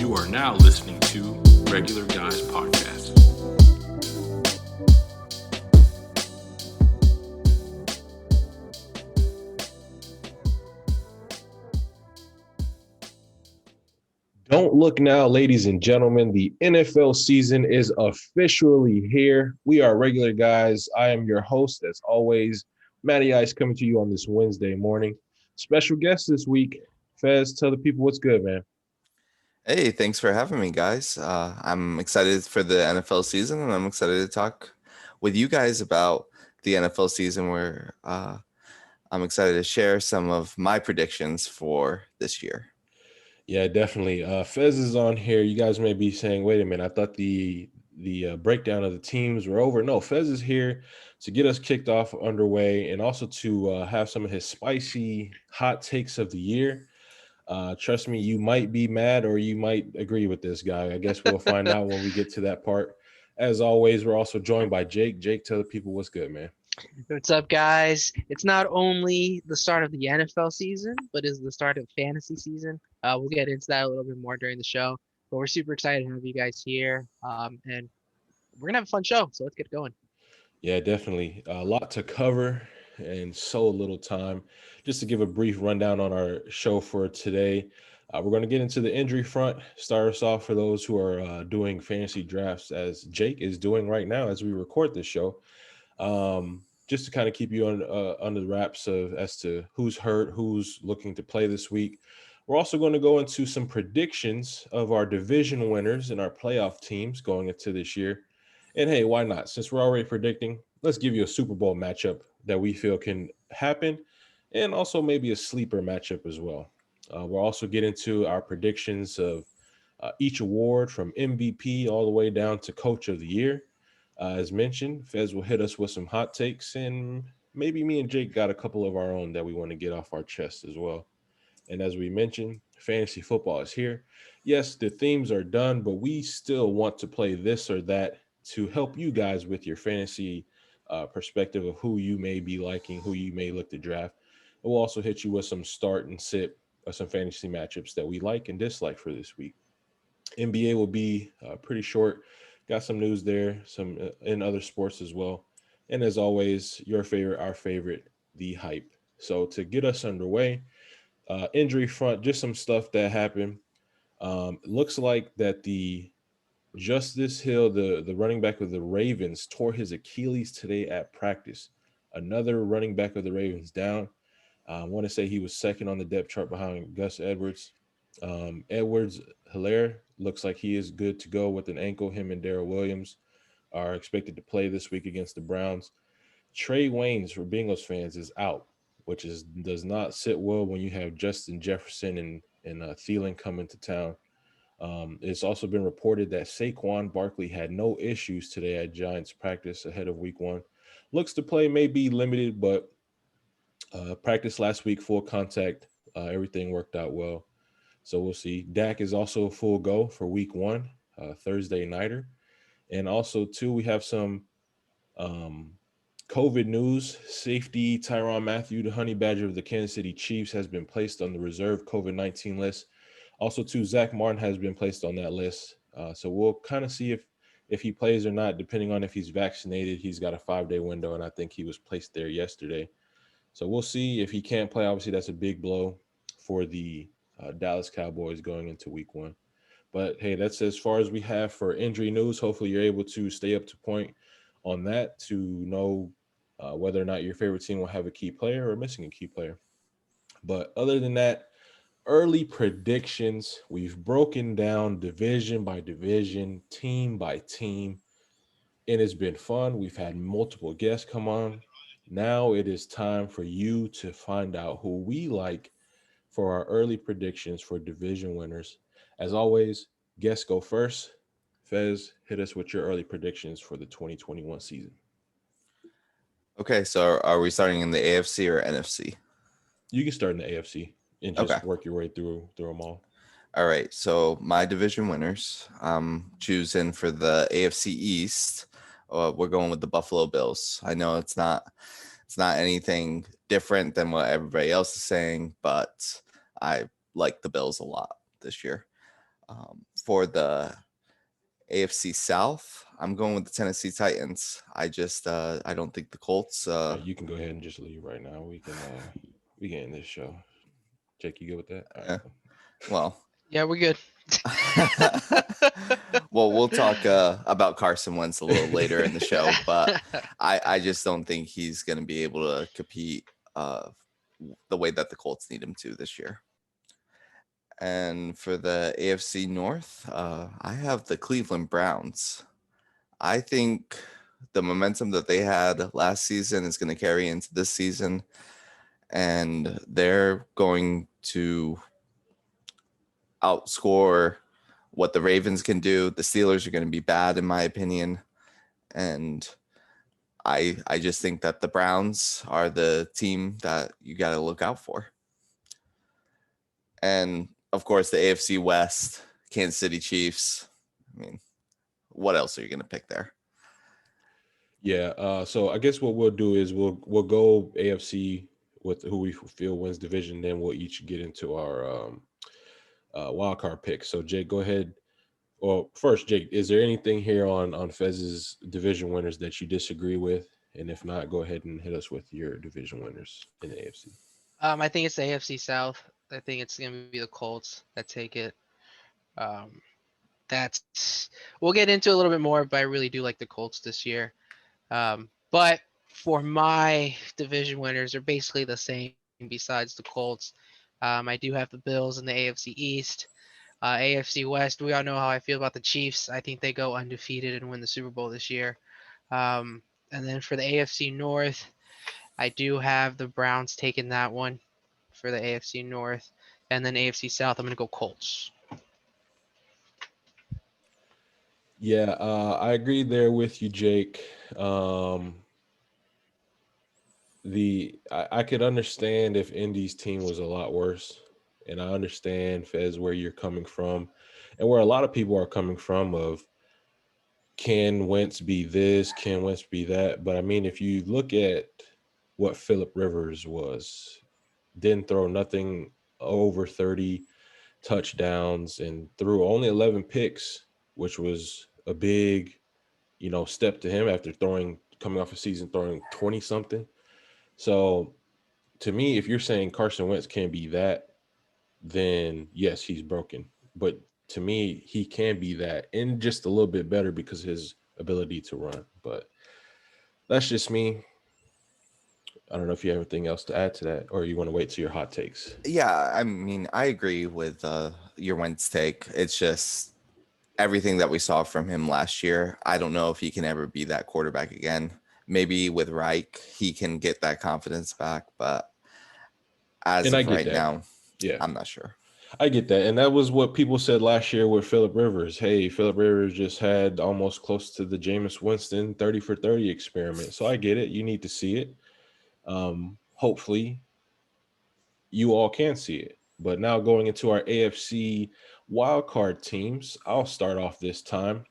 You are now listening to Regular Guys Podcast. Don't look now, ladies and gentlemen. The NFL season is officially here. We are Regular Guys. I am your host, as always, Matty Ice, coming to you on this Wednesday morning. Special guest this week, Fez. Tell the people what's good, man. Hey, thanks for having me, guys. I'm excited for the NFL season, and I'm excited to talk with you guys about the NFL season where I'm excited to share some of my predictions for this year. Yeah, definitely. Fez is on here. You guys may be saying, "Wait a minute! I thought the breakdown of the teams were over." No, Fez is here to get us kicked off underway, and also to have some of his spicy hot takes of the year. Trust me, you might be mad or you might agree with this guy. I guess we'll find out when we get to that part. As always, we're also joined by Jake. Jake, tell the people what's good, man. What's up, guys? It's not only the start of the NFL season, but is the start of fantasy season. We'll get into that a little bit more during the show, but we're super excited to have you guys here, and we're gonna have a fun show. So let's get going. Yeah, definitely. A lot to cover and so little time. Just to give a brief rundown on our show for today, we're going to get into the injury front. Start us off for those who are doing fantasy drafts, as Jake is doing right now as we record this show. Just to kind of keep you on under the wraps of as to who's hurt, who's looking to play this week. We're also going to go into some predictions of our division winners and our playoff teams going into this year. And hey, why not? Since we're already predicting, let's give you a Super Bowl matchup that we feel can happen, and also maybe a sleeper matchup as well. We'll also get into our predictions of each award from MVP all the way down to Coach of the Year. As mentioned, Fez will hit us with some hot takes, and maybe me and Jake got a couple of our own that we want to get off our chest as well. And as we mentioned, fantasy football is here. Yes, the themes are done, but we still want to play this or that to help you guys with your fantasy perspective of who you may be liking, who you may look to draft. And we'll also hit you with some start and sit of some fantasy matchups that we like and dislike for this week. NBA will be pretty short. Got some news there, some in other sports as well. And as always, your favorite, our favorite, the hype. So to get us underway, injury front, just some stuff that happened. Looks like that the Justice Hill, the running back of the Ravens, tore his Achilles today at practice. Another running back of the Ravens down. I want to say he was second on the depth chart behind Gus Edwards. Edwards Hilaire looks like he is good to go with an ankle. Him and Darrell Williams are expected to play this week against the Browns. Trey Waynes, for Bengals fans, is out, which does not sit well when you have Justin Jefferson and Thielen coming to town. It's also been reported that Saquon Barkley had no issues today at Giants practice ahead of week 1. Looks to play may be limited, but practice last week, full contact. Everything worked out well. So we'll see. Dak is also a full go for week 1, Thursday nighter. And also, too, we have some COVID news. Safety Tyrann Mathieu, the honey badger of the Kansas City Chiefs, has been placed on the reserve COVID-19 list. Also, too, Zach Martin has been placed on that list. So we'll kind of see if he plays or not, depending on if he's vaccinated. He's got a 5-day window, and I think he was placed there yesterday. So we'll see if he can't play. Obviously, that's a big blow for the Dallas Cowboys going into week 1. But, hey, that's as far as we have for injury news. Hopefully you're able to stay up to point on that to know whether or not your favorite team will have a key player or missing a key player. But other than that, early predictions, we've broken down division by division, team by team, and it's been fun. We've had multiple guests come on. Now it is time for you to find out who we like for our early predictions for division winners. As always, guests go first. Fez, hit us with your early predictions for the 2021 season. Okay, so are we starting in the AFC or NFC? You can start in the AFC and just work your way through them all. All right, so my division winners, I'm choosing for the AFC East. We're going with the Buffalo Bills. I know it's not anything different than what everybody else is saying, but I like the Bills a lot this year. For the AFC South, I'm going with the Tennessee Titans. I don't think the Colts. You can go ahead and just leave right now. We can end this show. Jake, you good with that? All right. Well, Yeah, we're good. well, we'll talk about Carson Wentz a little later in the show, but I just don't think he's going to be able to compete the way that the Colts need him to this year. And for the AFC North, I have the Cleveland Browns. I think the momentum that they had last season is going to carry into this season, and they're going to outscore what the Ravens can do. The Steelers are going to be bad, in my opinion, and I just think that the Browns are the team that you got to look out for. And of course, the AFC West, Kansas City Chiefs. I mean, what else are you going to pick there? Yeah. So I guess what we'll do is we'll go AFC with who we feel wins division. Then we'll each get into our wild card picks. So Jake, go ahead. Well, first, Jake, is there anything here on Fez's division winners that you disagree with? And if not, go ahead and hit us with your division winners in the AFC. I think it's the AFC South. I think it's going to be the Colts that take it. We'll get into a little bit more, but I really do like the Colts this year. But for my division winners, they're basically the same besides the Colts. I do have the Bills in the AFC East. AFC West, we all know how I feel about the Chiefs. I think they go undefeated and win the Super Bowl this year. And then for the AFC North, I do have the Browns taking that one for the AFC North. And then AFC South, I'm going to go Colts. Yeah, I agree there with you, Jake. I could understand if Indy's team was a lot worse, and I understand, Fez, where you're coming from, and where a lot of people are coming from of can Wentz be this, can Wentz be that. But I mean, if you look at what Phillip Rivers was, didn't throw nothing over 30 touchdowns and threw only 11 picks, which was a big, step to him after coming off a season throwing 20 something. So to me, if you're saying Carson Wentz can't be that, then yes, he's broken. But to me, he can be that and just a little bit better because of his ability to run. But that's just me. I don't know if you have anything else to add to that, or you want to wait till your hot takes. Yeah, I mean, I agree with your Wentz take. It's just everything that we saw from him last year. I don't know if he can ever be that quarterback again. Maybe with Reich, he can get that confidence back, but as of right now, yeah, I'm not sure. I get that. And that was what people said last year with Phillip Rivers. Hey, Phillip Rivers just had almost close to the Jameis Winston 30 for 30 experiment. So I get it. You need to see it. Hopefully you all can see it. But now going into our AFC wild card teams, I'll start off this time.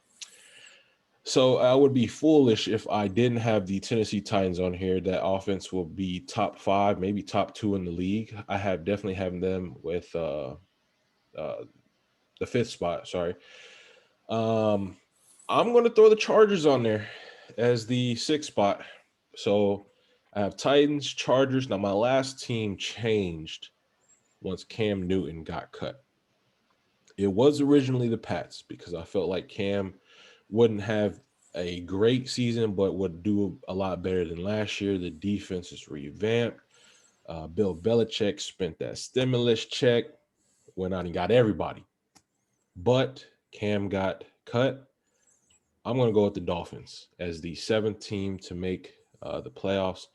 So I would be foolish if I didn't have the Tennessee Titans on here. That offense will be top 5, maybe top 2 in the league. I have definitely having them with the 5th spot. Sorry. I'm going to throw the Chargers on there as the 6th spot. So I have Titans, Chargers. Now my last team changed once Cam Newton got cut. It was originally the Pats because I felt like Cam wouldn't have a great season, but would do a lot better than last year. The defense is revamped. Bill Belichick spent that stimulus check, went out and got everybody. But Cam got cut. I'm going to go with the Dolphins as the 7th team to make the playoffs.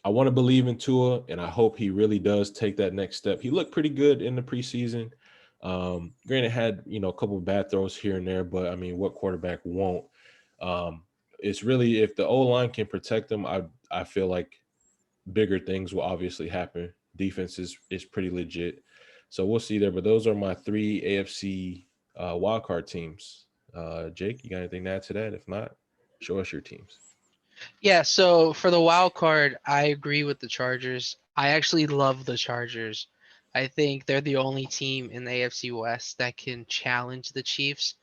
I want to believe in Tua, and I hope he really does take that next step. He looked pretty good in the preseason. Granted, had a couple of bad throws here and there, but I mean, what quarterback won't? It's really if the O-line can protect them, I feel like bigger things will obviously happen. Defense is pretty legit, so we'll see there. But those are my 3 AFC wildcard teams. Jake, you got anything to add to that? If not, show us your teams. Yeah, so for the wild card, I agree with the Chargers. I actually love the Chargers. I think they're the only team in the AFC West that can challenge the Chiefs.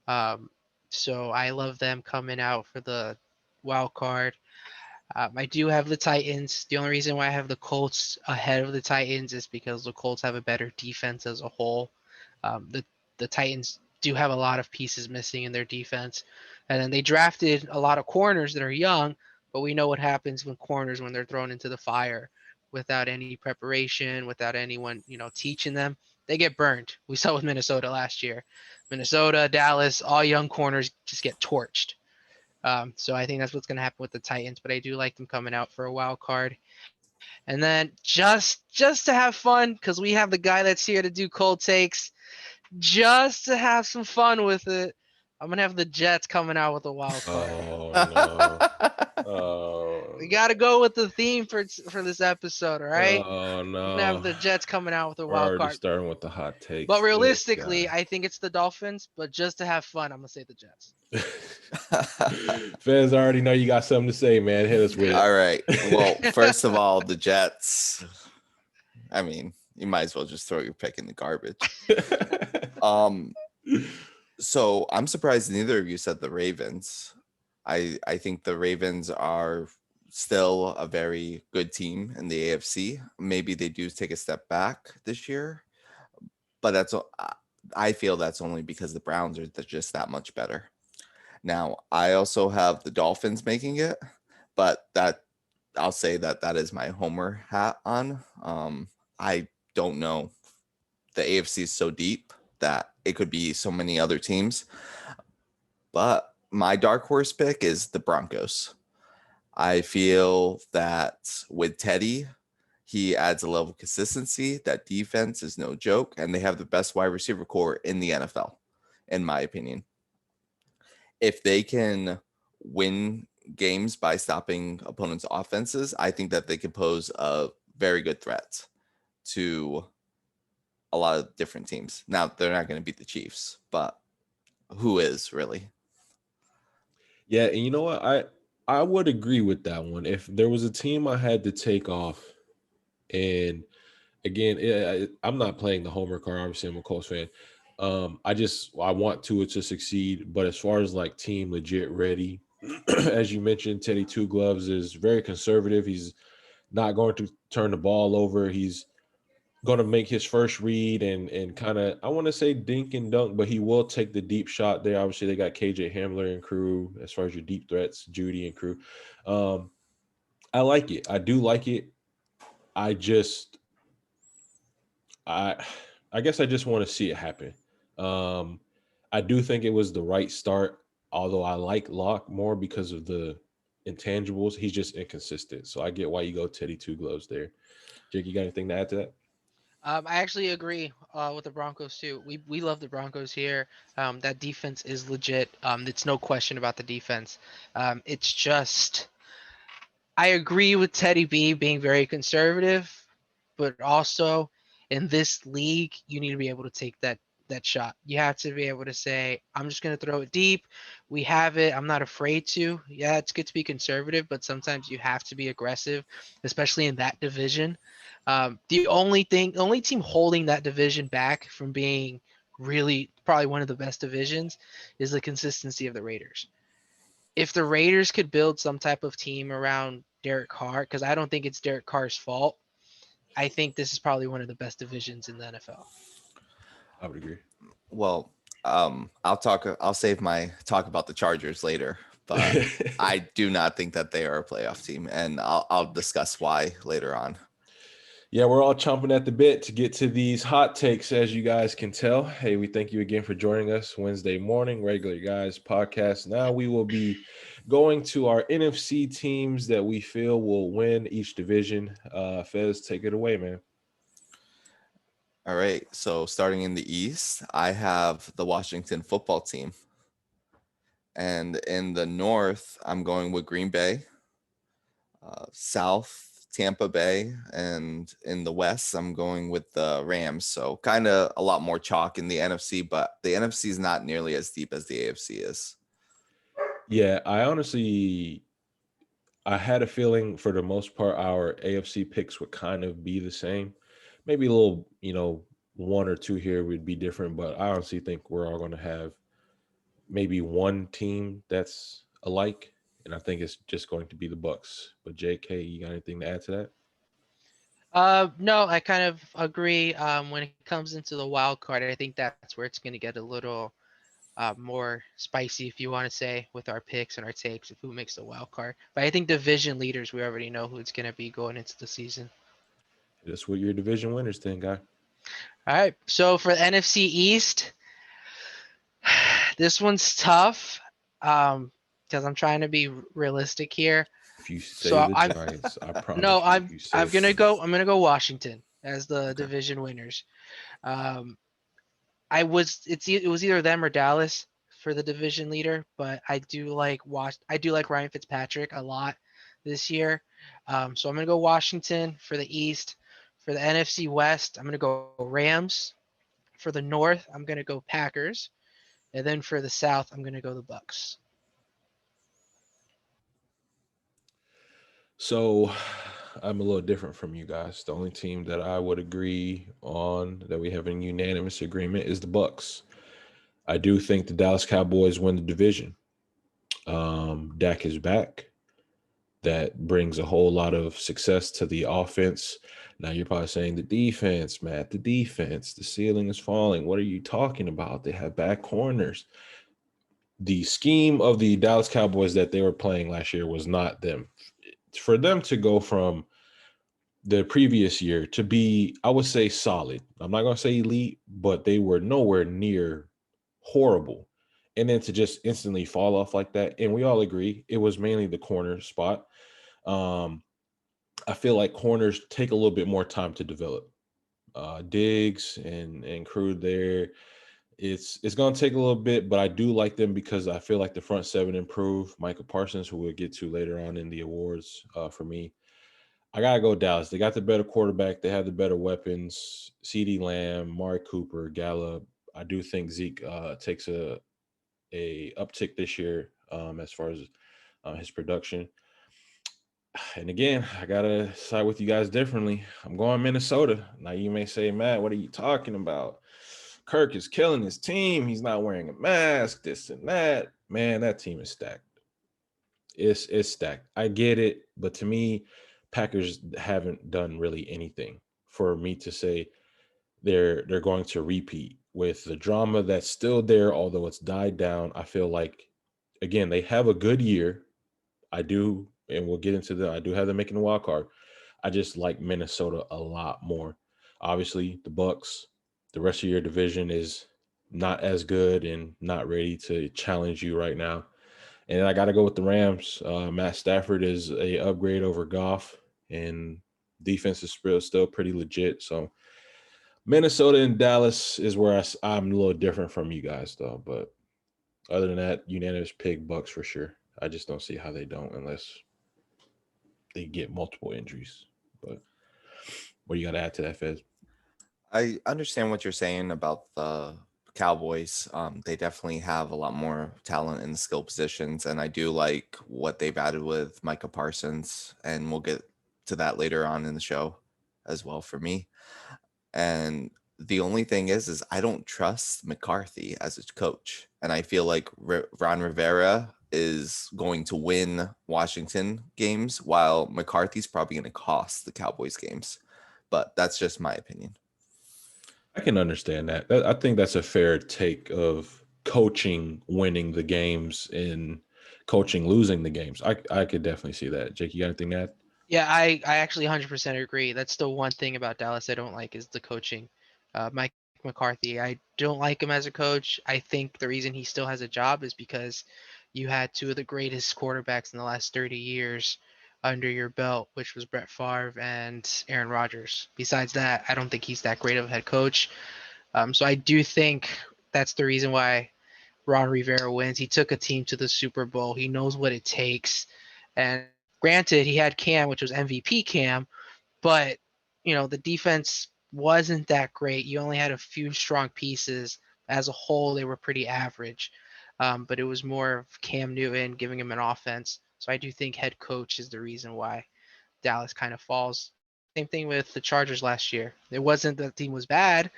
Um, so I love them coming out for the wild card. I do have the Titans. The only reason why I have the Colts ahead of the Titans is because the Colts have a better defense as a whole. The Titans do have a lot of pieces missing in their defense, and then they drafted a lot of corners that are young. But we know what happens when corners when they're thrown into the fire without any preparation, without anyone teaching them. They get burned. We saw with Minnesota last year. Minnesota, Dallas, all young corners just get torched. So I think that's what's going to happen with the Titans, but I do like them coming out for a wild card. And then just to have fun, because we have the guy that's here to do cold takes, just to have some fun with it, I'm gonna have the Jets coming out with a wild card. Oh no. Oh, We got to go with the theme for this episode, all right? oh I'm gonna have no. the Jets coming out with a We're wild already card. starting with the hot takes. But This realistically, guy. I think it's the Dolphins. But just to have fun, I'm gonna say the Jets. Fans already know you got something to say, man. Hit us with it. All right. Well, first of all, the Jets. I mean, you might as well just throw your pick in the garbage. So I'm surprised neither of you said the Ravens. I think the Ravens are still a very good team in the AFC. Maybe they do take a step back this year, but I feel that's only because the Browns are just that much better. Now, I also have the Dolphins making it, but I'll say that is my homer hat on. I don't know. The AFC is so deep that it could be so many other teams. But my dark horse pick is the Broncos. I feel that with Teddy, he adds a level of consistency. That defense is no joke, and they have the best wide receiver core in the NFL, in my opinion. If they can win games by stopping opponents' offenses, I think that they could pose a very good threat to a lot of different teams. Now, they're not going to beat the Chiefs, but who is really? Yeah, and you know what? I would agree with that one. If there was a team I had to take off, and again, I'm not playing the homer card. Obviously, I'm a Colts fan. I want to succeed, but as far as like team legit ready, as you mentioned, Teddy Two Gloves is very conservative. He's not going to turn the ball over. He's going to make his first read and kind of, I want to say dink and dunk, but he will take the deep shot there. Obviously, they got KJ Hamler and crew as far as your deep threats, Judy and crew. I like it. I do like it. I just, I guess I just want to see it happen. I do think it was the right start, although I like Locke more because of the intangibles. He's just inconsistent. So I get why you go Teddy Two Gloves there. Jake, you got anything to add to that? I actually agree with the Broncos too. We love the Broncos here. That defense is legit. It's no question about the defense. It's just I agree with Teddy B being very conservative, but also in this league, you need to be able to take that shot. You have to be able to say, I'm just going to throw it deep. We have it. I'm not afraid to. Yeah, it's good to be conservative, but sometimes you have to be aggressive, especially in that division. The only team holding that division back from being really probably one of the best divisions is the consistency of the Raiders. If the Raiders could build some type of team around Derek Carr, because I don't think it's Derek Carr's fault, I think this is probably one of the best divisions in the NFL. I would agree. Well, I'll save my talk about the Chargers later, but I do not think that they are a playoff team, and I'll discuss why later on. Yeah, we're all chomping at the bit to get to these hot takes, as you guys can tell. Hey, we thank you again for joining us Wednesday morning, Regular Guys podcast. Now we will be going to our NFC teams that we feel will win each division. Fez, take it away, man. All right. So starting in the East, I have the Washington football team. And in the North, I'm going with Green Bay. South, Tampa Bay. And in the West, I'm going with the Rams. So kind of a lot more chalk in the NFC, but the NFC is not nearly as deep as the AFC is. Yeah, I had a feeling for the most part our AFC picks would kind of be the same. maybe a little, one or two here would be different, but I honestly think we're all going to have maybe one team that's alike, and I think it's just going to be the Bucks. But JK, you got anything to add to that? No, I kind of agree. When it comes into the wild card, I think that's where it's going to get a little more spicy, if you want to say, with our picks and our takes of who makes the wild card. But I think division leaders, we already know who it's going to be going into the season. Just what your division winners then, guy. All right. So for the NFC East, this one's tough because I'm trying to be realistic here. If you say So the I Giants, I promise no, you, if you say I'm the gonna Giants. go. I'm gonna go Washington as the Okay. division winners. Um, it was either them or Dallas for the division leader, but I do like Ryan Fitzpatrick a lot this year. So I'm gonna go Washington for the East. For the NFC West, I'm gonna go Rams. For the North, I'm gonna go Packers, and then for the South, I'm gonna go the Bucks. So I'm a little different from you guys. The only team that I would agree on that we have a unanimous agreement is the Bucks. I do think the Dallas Cowboys win the division. Dak is back. That brings a whole lot of success to the offense. Now you're probably saying the defense, Matt, the defense, the ceiling is falling. What are you talking about? They have back corners. The scheme of the Dallas Cowboys that they were playing last year was not them. For them to go from the previous year to be, I would say, solid. I'm not going to say elite, but they were nowhere near horrible. And then to just instantly fall off like that. And we all agree it was mainly the corner spot. Um, I feel like corners take a little bit more time to develop. Diggs and crew there, it's going to take a little bit, but I do like them because I feel like the front seven improved. Michael Parsons, who we'll get to later on in the awards, for me, I gotta go Dallas. They got the better quarterback. They have the better weapons. CeeDee Lamb, Mari Cooper, Gallup. I do think Zeke takes a uptick this year as far as his production. And again, I gotta side with you guys differently. I'm going Minnesota. Now you may say, Matt, what are you talking about? Kirk is killing his team. He's not wearing a mask. This and that. Man, that team is stacked. It's stacked. I get it, but to me, Packers haven't done really anything for me to say they're going to repeat with the drama that's still there, although it's died down. I feel like again they have a good year. I do, and we'll get into that. I do have them making the wild card. I just like Minnesota a lot more. Obviously, the Bucks, the rest of your division is not as good and not ready to challenge you right now. And I got to go with the Rams. Matt Stafford is a upgrade over Goff, and defense is still pretty legit. So Minnesota and Dallas is where I'm a little different from you guys, though. But other than that, unanimous pick Bucks for sure. I just don't see how they don't unless they get multiple injuries. But what do you got to add to that, Fez? I understand what you're saying about the Cowboys. They definitely have a lot more talent in the skill positions, and I do like what they've added with Micah Parsons, and we'll get to that later on in the show as well for me. And the only thing is I don't trust McCarthy as a coach, and I feel like Ron Rivera is going to win Washington games, while McCarthy's probably going to cost the Cowboys games. But that's just my opinion. I can understand that. I think that's a fair take of coaching winning the games and coaching losing the games. I could definitely see that. Jake, you got anything to add? Yeah, I actually 100% agree. That's the one thing about Dallas I don't like is the coaching. Mike McCarthy, I don't like him as a coach. I think the reason he still has a job is because you had two of the greatest quarterbacks in the last 30 years under your belt, which was Brett Favre and Aaron Rodgers. Besides that, I don't think he's that great of a head coach. So I do think that's the reason why Ron Rivera wins. He took a team to the Super Bowl. He knows what it takes. And granted, he had Cam, which was MVP Cam, but the defense wasn't that great. You only had a few strong pieces. As a whole, they were pretty average. But it was more of Cam Newton giving him an offense. So I do think head coach is the reason why Dallas kind of falls. thing with the Chargers last year. It wasn't that the team was bad.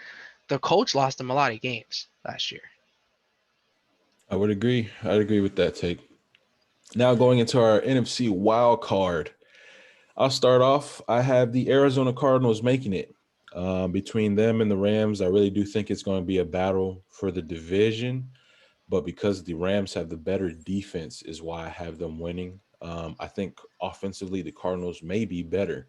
The Colts lost them a lot of games last year. I would agree. I'd agree with that take. Now going into our NFC Wild Card. I'll start off. I have the Arizona Cardinals making it. Between them and the Rams, I really do think it's going to be a battle for the division. But because the Rams have the better defense is why I have them winning. I think offensively the Cardinals may be better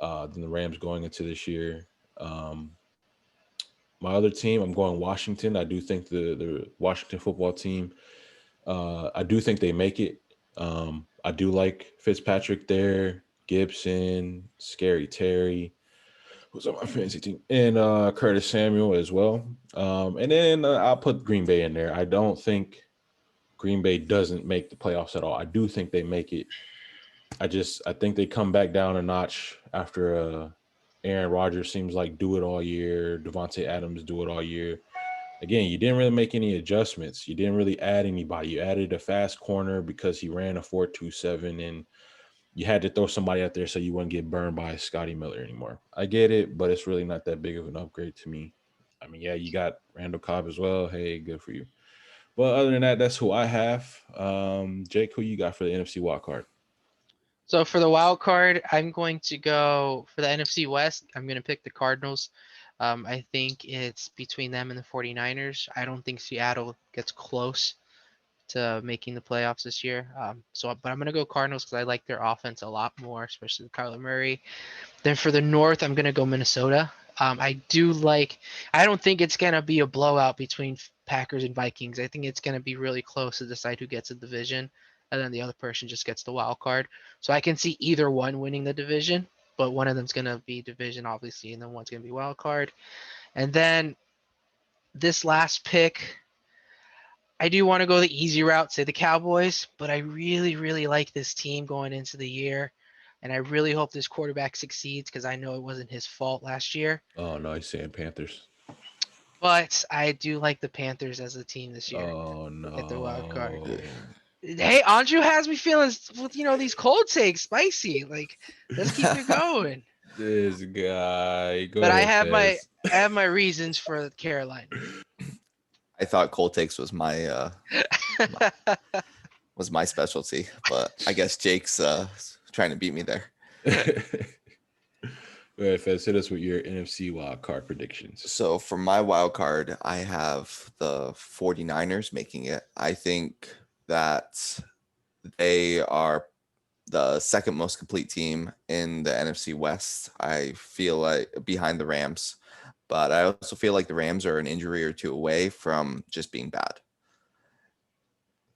than the Rams going into this year. My other team, I'm going Washington. I do think the Washington football team, I do think they make it. I do like Fitzpatrick there, Gibson, Scary Terry, who's on my fantasy team, and Curtis Samuel as well. And then I'll put Green Bay in there. I don't think Green Bay doesn't make the playoffs at all. I do think they make it. I think they come back down a notch after Aaron Rodgers seems like do it all year. Devontae Adams do it all year. Again, you didn't really make any adjustments. You didn't really add anybody. You added a fast corner because he ran a 4.27, and you had to throw somebody out there so you wouldn't get burned by Scotty Miller anymore. I get it, but it's really not that big of an upgrade to me. I mean, yeah, you got Randall Cobb as well. Hey, good for you. But other than that, that's who I have. Jake, who you got for the NFC Wild Card? So for the wild card, I'm going to go for the NFC West. I'm going to pick the Cardinals. I think it's between them and the 49ers. I don't think Seattle gets close to making the playoffs this year. But I'm going to go Cardinals because I like their offense a lot more, especially Kyler Murray. Then for the North, I'm going to go Minnesota. I don't think it's going to be a blowout between Packers and Vikings. I think it's going to be really close to decide who gets a division, and then the other person just gets the wild card. So I can see either one winning the division, but one of them's going to be division, obviously, and then one's going to be wild card. And then this last pick, I do want to go the easy route, say the Cowboys, but I really, really like this team going into the year. And I really hope this quarterback succeeds because I know it wasn't his fault last year. Oh, no, he's saying Panthers. But I do like the Panthers as a team this year. Oh, no. At the wild card. Hey, Andrew has me feeling with these cold takes spicy. Like, let's keep it going. This guy. But I have my reasons for Carolina. I thought cold takes was my specialty, but I guess Jake's trying to beat me there. Go ahead, Fez, hit us with your NFC wild card predictions. So for my wild card, I have the 49ers making it. I think that they are the second most complete team in the NFC West. I feel like behind the Rams, but I also feel like the Rams are an injury or two away from just being bad.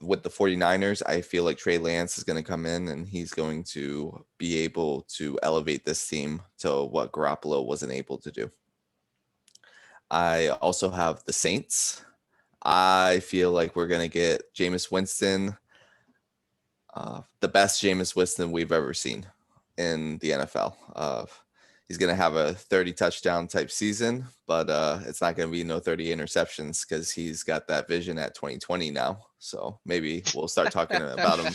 With the 49ers, I feel like Trey Lance is going to come in and he's going to be able to elevate this team to what Garoppolo wasn't able to do. I also have the Saints. I feel like we're going to get Jameis Winston, the best Jameis Winston we've ever seen in the NFL. He's going to have a 30 touchdown type season, but it's not going to be no 30 interceptions because he's got that vision at 2020 now. So maybe we'll start talking about him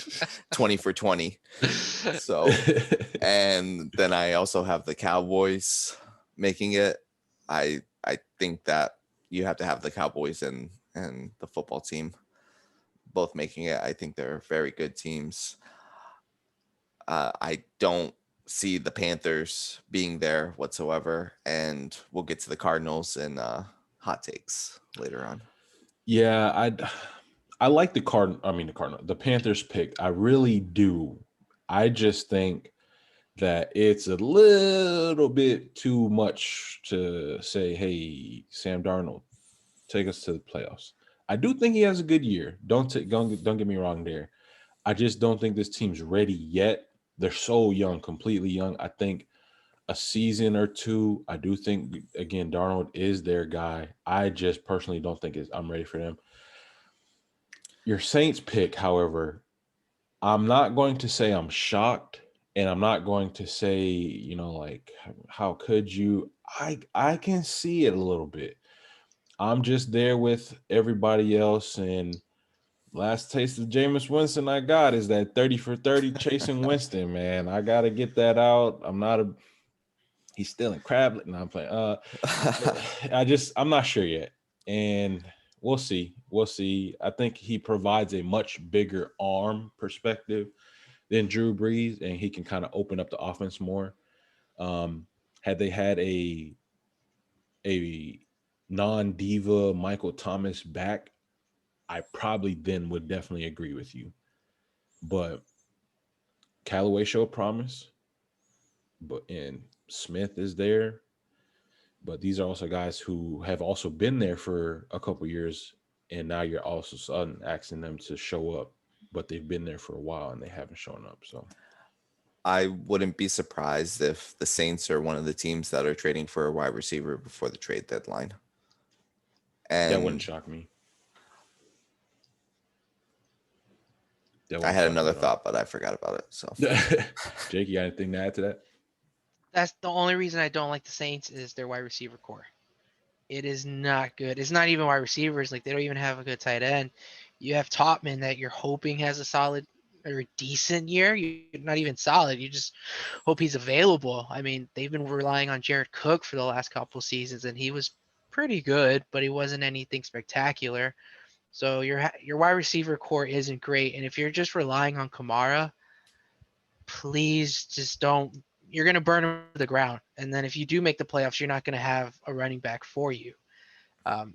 20 for 20. So, and then I also have the Cowboys making it. I think that you have to have the Cowboys and the football team both making it. I think they're very good teams. I don't see the Panthers being there whatsoever, and we'll get to the Cardinals and hot takes later on. Yeah, I like the Panthers pick. I really do. I just think that it's a little bit too much to say, hey, Sam Darnold, take us to the playoffs. I do think he has a good year. Don't get me wrong there. I just don't think this team's ready yet. They're so young, completely young. I think a season or two, I do think, again, Darnold is their guy. I just personally don't think I'm ready for them. Your Saints pick, however, I'm not going to say I'm shocked, and I'm not going to say, like, how could you? I can see it a little bit. I'm just there with everybody else, and last taste of Jameis Winston I got is that 30 for 30 chasing Winston, man. I got to get that out. I'm not He's still in crab. No, I'm playing. I'm not sure yet, and we'll see. We'll see. I think he provides a much bigger arm perspective than Drew Brees, and he can kind of open up the offense more. Had they had a non-diva Michael Thomas back, I probably then would definitely agree with you. But Callaway showed promise, and Smith is there. But these are also guys who have also been there for a couple years, and now you're also sudden asking them to show up, but they've been there for a while and they haven't shown up. So I wouldn't be surprised if the Saints are one of the teams that are trading for a wide receiver before the trade deadline. that wouldn't And shock me. I had another thought, but I forgot about it. So, Jake, you got anything to add to that? That's the only reason I don't like the Saints is their wide receiver core. It is not good. It's not even wide receivers. Like, they don't even have a good tight end. You have Topman that you're hoping has a solid or a decent year. You're not even solid. You just hope he's available. I mean, they've been relying on Jared Cook for the last couple seasons, and he was pretty good, but he wasn't anything spectacular. So your wide receiver core isn't great. And if you're just relying on Kamara, please just don't. You're going to burn him to the ground. And then if you do make the playoffs, you're not going to have a running back for you.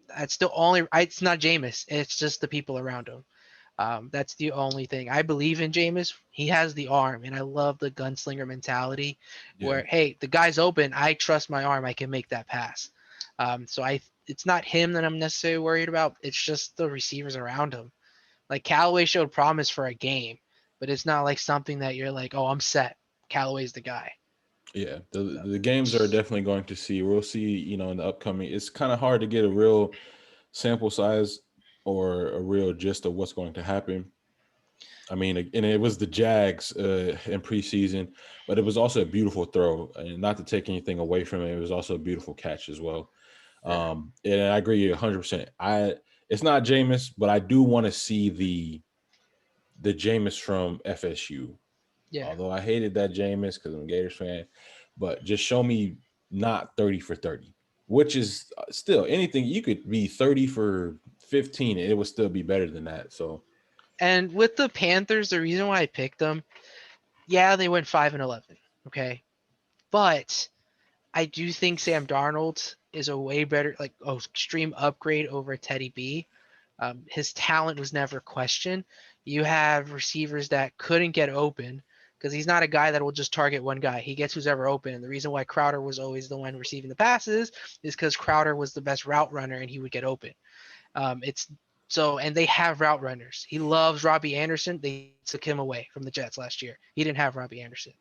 That's the only. It's not Jameis. It's just the people around him. That's the only thing. I believe in Jameis. He has the arm, and I love the gunslinger mentality. Where hey, the guy's open. I trust my arm. I can make that pass. It's not him that I'm necessarily worried about. It's just the receivers around him. Like Callaway showed promise for a game, but it's not like something that you're like, oh, I'm set. Callaway's the guy. Yeah, the games are definitely going to see. We'll see, in the upcoming. It's kind of hard to get a real sample size or a real gist of what's going to happen. I mean, and it was the Jags in preseason, but it was also a beautiful throw. And not to take anything away from it, it was also a beautiful catch as well. And I agree 100%. It's not Jameis, but I do want to see the Jameis from FSU. Yeah. Although I hated that Jameis because I'm a Gators fan, but just show me not 30 for 30, which is still anything. You could be 30 for 15 and it would still be better than that. So, and with the Panthers, the reason why I picked them, yeah, they went 5-11. Okay. But I do think Sam Darnold is a way better, like, extreme upgrade over Teddy B. His talent was never questioned. You have receivers that couldn't get open because he's not a guy that will just target one guy. He gets who's ever open. And the reason why Crowder was always the one receiving the passes is because Crowder was the best route runner and he would get open. And they have route runners. He loves Robbie Anderson. They took him away from the Jets last year. He didn't have Robbie Anderson.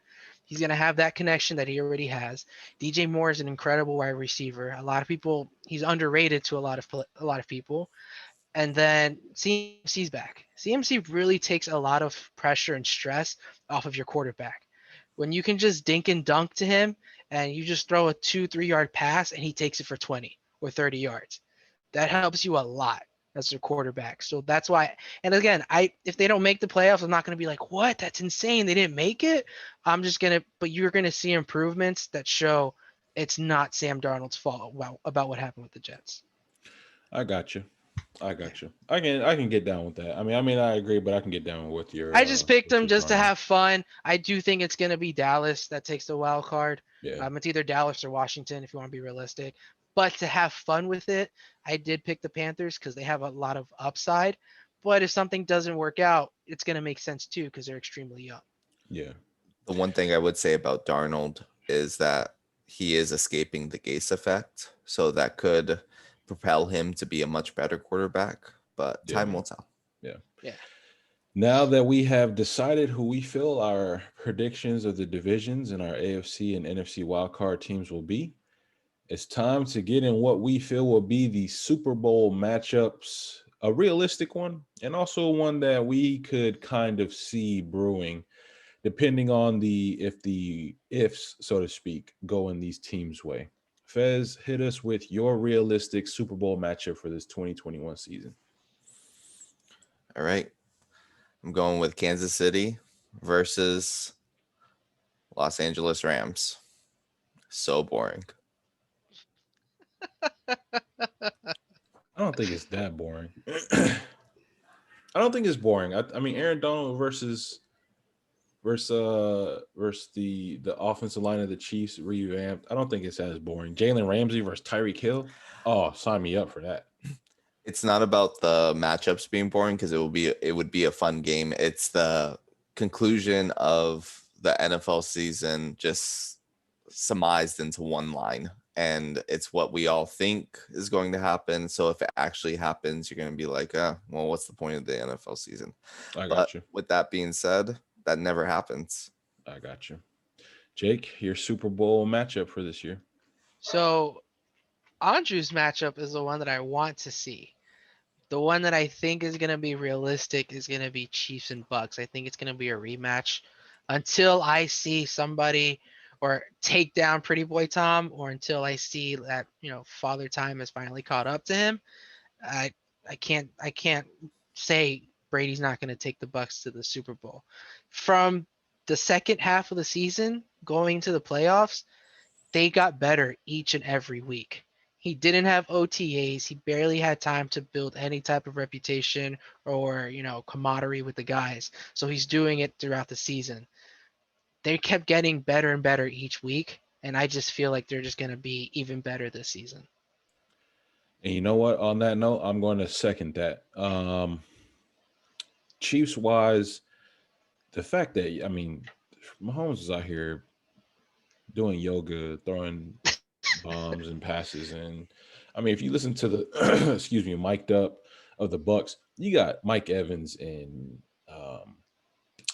He's going to have that connection that he already has. DJ Moore is an incredible wide receiver. A lot of people, he's underrated to a lot of people. And then CMC's back. CMC really takes a lot of pressure and stress off of your quarterback. When you can just dink and dunk to him and you just throw a 2-3 yard pass and he takes it for 20 or 30 yards. That helps you a lot as a quarterback. So that's why, and again, if they don't make the playoffs, I'm not going to be like, what? That's insane. They didn't make it. But you're going to see improvements that show it's not Sam Darnold's fault about what happened with the Jets. I got you. I can get down with that. I mean, I agree, but I can get down with your. I just picked them just to have fun. I do think it's going to be Dallas that takes the wild card. Yeah. It's either Dallas or Washington if you want to be realistic. But to have fun with it, I did pick the Panthers because they have a lot of upside. But if something doesn't work out, it's going to make sense too because they're extremely young. Yeah. The one thing I would say about Darnold is that he is escaping the Gase effect. So that could propel him to be a much better quarterback, but time will tell. Yeah. Yeah. Now that we have decided who we feel our predictions of the divisions and our AFC and NFC Wild Card teams will be, it's time to get in what we feel will be the Super Bowl matchups, a realistic one, and also one that we could kind of see brewing, depending on if the ifs, so to speak, go in these teams' way. Fez, hit us with your realistic Super Bowl matchup for this 2021 season. All right. I'm going with Kansas City versus Los Angeles Rams. So boring. I don't think it's that boring. I don't think it's boring. I mean, Aaron Donald versus the offensive line of the Chiefs revamped. I don't think it's as boring. Jalen Ramsey versus Tyreek Hill. Oh, sign me up for that. It's not about the matchups being boring because it would be a fun game. It's the conclusion of the NFL season just surmised into one line. And it's what we all think is going to happen. So if it actually happens, you're going to be like, well, what's the point of the NFL season? I But got you. with that being said, that never happens. I got you. Jake, your Super Bowl matchup for this year. So Andrew's matchup is the one that I want to see. The one that I think is going to be realistic is going to be Chiefs and Bucks. I think it's going to be a rematch until I see somebody or take down Pretty Boy Tom, or until I see that, Father Time has finally caught up to him. I can't say Brady's not going to take the Bucks to the Super Bowl. From the second half of the season going to the playoffs, they got better each and every week. He didn't have OTAs. He barely had time to build any type of reputation or, camaraderie with the guys. So he's doing it throughout the season. They kept getting better and better each week, and I just feel like they're just going to be even better this season. And you know what? On that note, I'm going to second that. Chiefs wise, the fact that Mahomes is out here doing yoga, throwing bombs and passes, and if you listen to the excuse me, mic'd up of the Bucks, you got Mike Evans and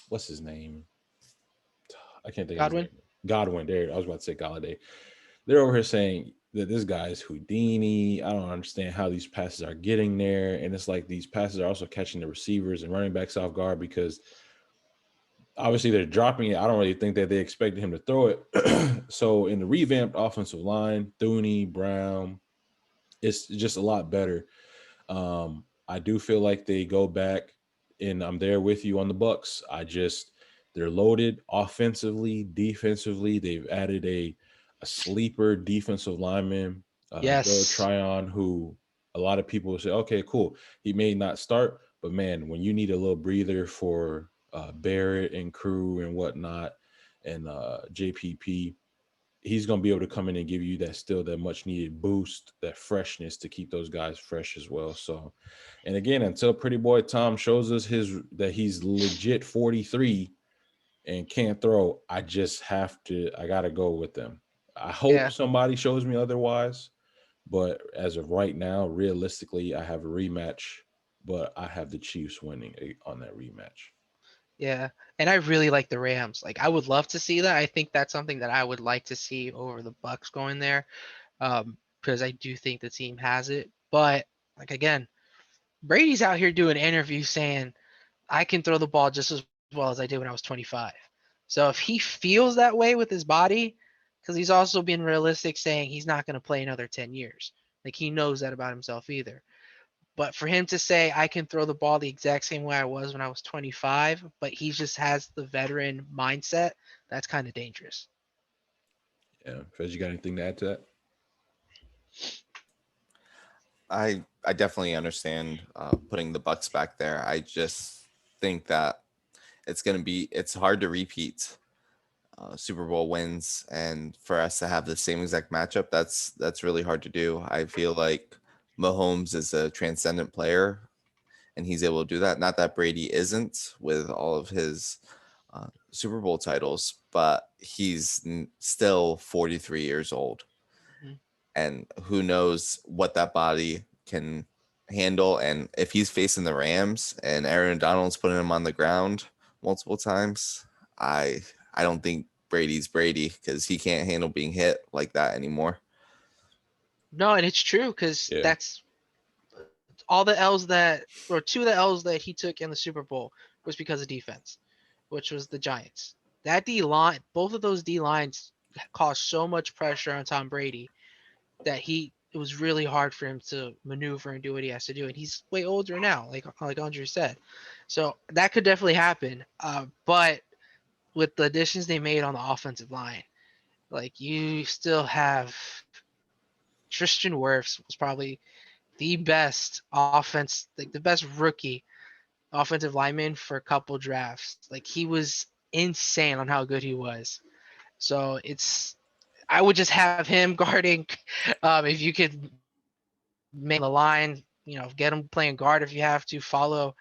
what's his name? I can't think Godwin? of his name. Godwin. There, I was about to say Galladay. They're over here saying that this guy is Houdini. I don't understand how these passes are getting there. And it's like these passes are also catching the receivers and running backs off guard because obviously they're dropping it. I don't really think that they expected him to throw it. So in the revamped offensive line, Thuney, Brown, it's just a lot better. I do feel like they go back, and I'm there with you on the Bucks. They're loaded offensively, defensively. They've added a sleeper defensive lineman, Yes. Joe Tryon, who a lot of people will say, okay, cool. He may not start, but man, when you need a little breather for Barrett and crew and whatnot, and JPP, he's going to be able to come in and give you that much needed boost, that freshness to keep those guys fresh as well. So, and again, until Pretty Boy Tom shows us that he's legit 43 and can't throw, I got to go with them. I hope somebody shows me otherwise, but as of right now, realistically, I have a rematch, but I have the Chiefs winning on that rematch. Yeah, and I really like the Rams. Like, I would love to see that. I think that's something that I would like to see over the Bucks going there, because I do think the team has it. But like again, Brady's out here doing interviews saying, "I can throw the ball just as well as I did when I was 25." So if he feels that way with his body, because he's also been realistic, saying he's not going to play another 10 years. Like, he knows that about himself either. But for him to say, I can throw the ball the exact same way I was when I was 25, but he just has the veteran mindset, that's kind of dangerous. Yeah. Fez, you got anything to add to that? I definitely understand putting the Bucks back there. I just think that it's hard to repeat Super Bowl wins, and for us to have the same exact matchup, that's really hard to do. I feel like Mahomes is a transcendent player, and he's able to do that. Not that Brady isn't with all of his Super Bowl titles, but he's still 43 years old. Mm-hmm. And who knows what that body can handle. And if he's facing the Rams and Aaron Donald's putting him on the ground multiple times, I don't think Brady's Brady, because he can't handle being hit like that anymore. No, and it's true, because that's all the L's two of the L's that he took in the Super Bowl was because of defense, which was the Giants. That D line, both of those D lines caused so much pressure on Tom Brady that it was really hard for him to maneuver and do what he has to do. And he's way older now, like Andrew said. So that could definitely happen. But with the additions they made on the offensive line, Like you still have Tristan Wirfs was probably the best offense, like the best rookie offensive lineman for a couple drafts. Like he was insane on how good he was. So I would just have him guarding. If you could make the line, get him playing guard if you have to. Follow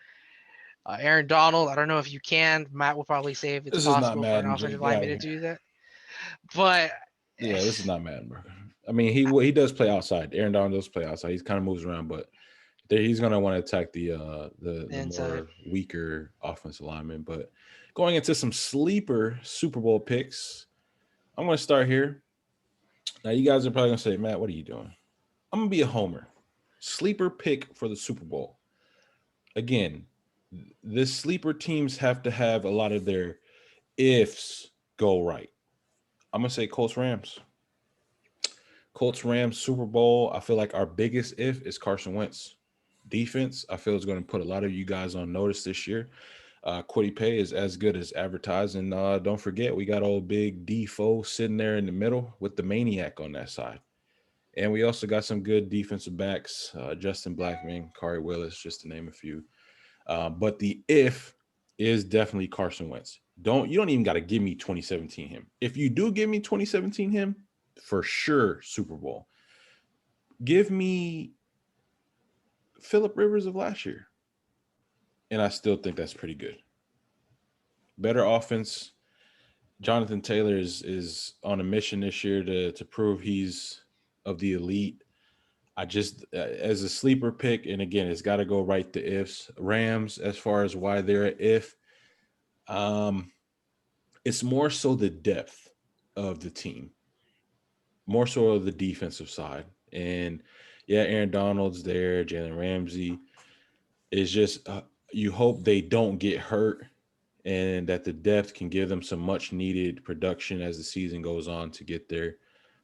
Aaron Donald. I don't know if you can. Matt will probably say if it's This is not possible for an Madden, offensive Jake. Get out lineman of to here. do that. But Yeah, this is not Madden, bro. I mean, he does play outside. Aaron Donald does play outside. He kind of moves around, but he's going to want to attack the inside. more weaker offensive lineman. But going into some sleeper Super Bowl picks, I'm going to start here. Now, you guys are probably going to say, Matt, what are you doing? I'm going to be a homer. Sleeper pick for the Super Bowl. Again, the sleeper teams have to have a lot of their ifs go right. I'm going to say Colts Rams. Colts Rams Super Bowl. I feel like our biggest if is Carson Wentz. Defense, I feel is going to put a lot of you guys on notice this year. Quiddy Pay is as good as advertised. And don't forget, we got old big Defoe sitting there in the middle with the maniac on that side. And we also got some good defensive backs, Justin Blackman, Kari Willis, just to name a few. But the if is definitely Carson Wentz. You don't even got to give me 2017 him. If you do give me 2017 him, for sure Super Bowl. Give me Phillip Rivers of last year. And I still think that's pretty good. Better offense. Jonathan Taylor is on a mission this year to prove he's of the elite. I just as a sleeper pick, and again, it's got to go right to ifs. Rams, as far as why they're an if, it's more so the depth of the team, more so of the defensive side. And yeah, Aaron Donald's there, Jalen Ramsey. It's just you hope they don't get hurt and that the depth can give them some much needed production as the season goes on to get there.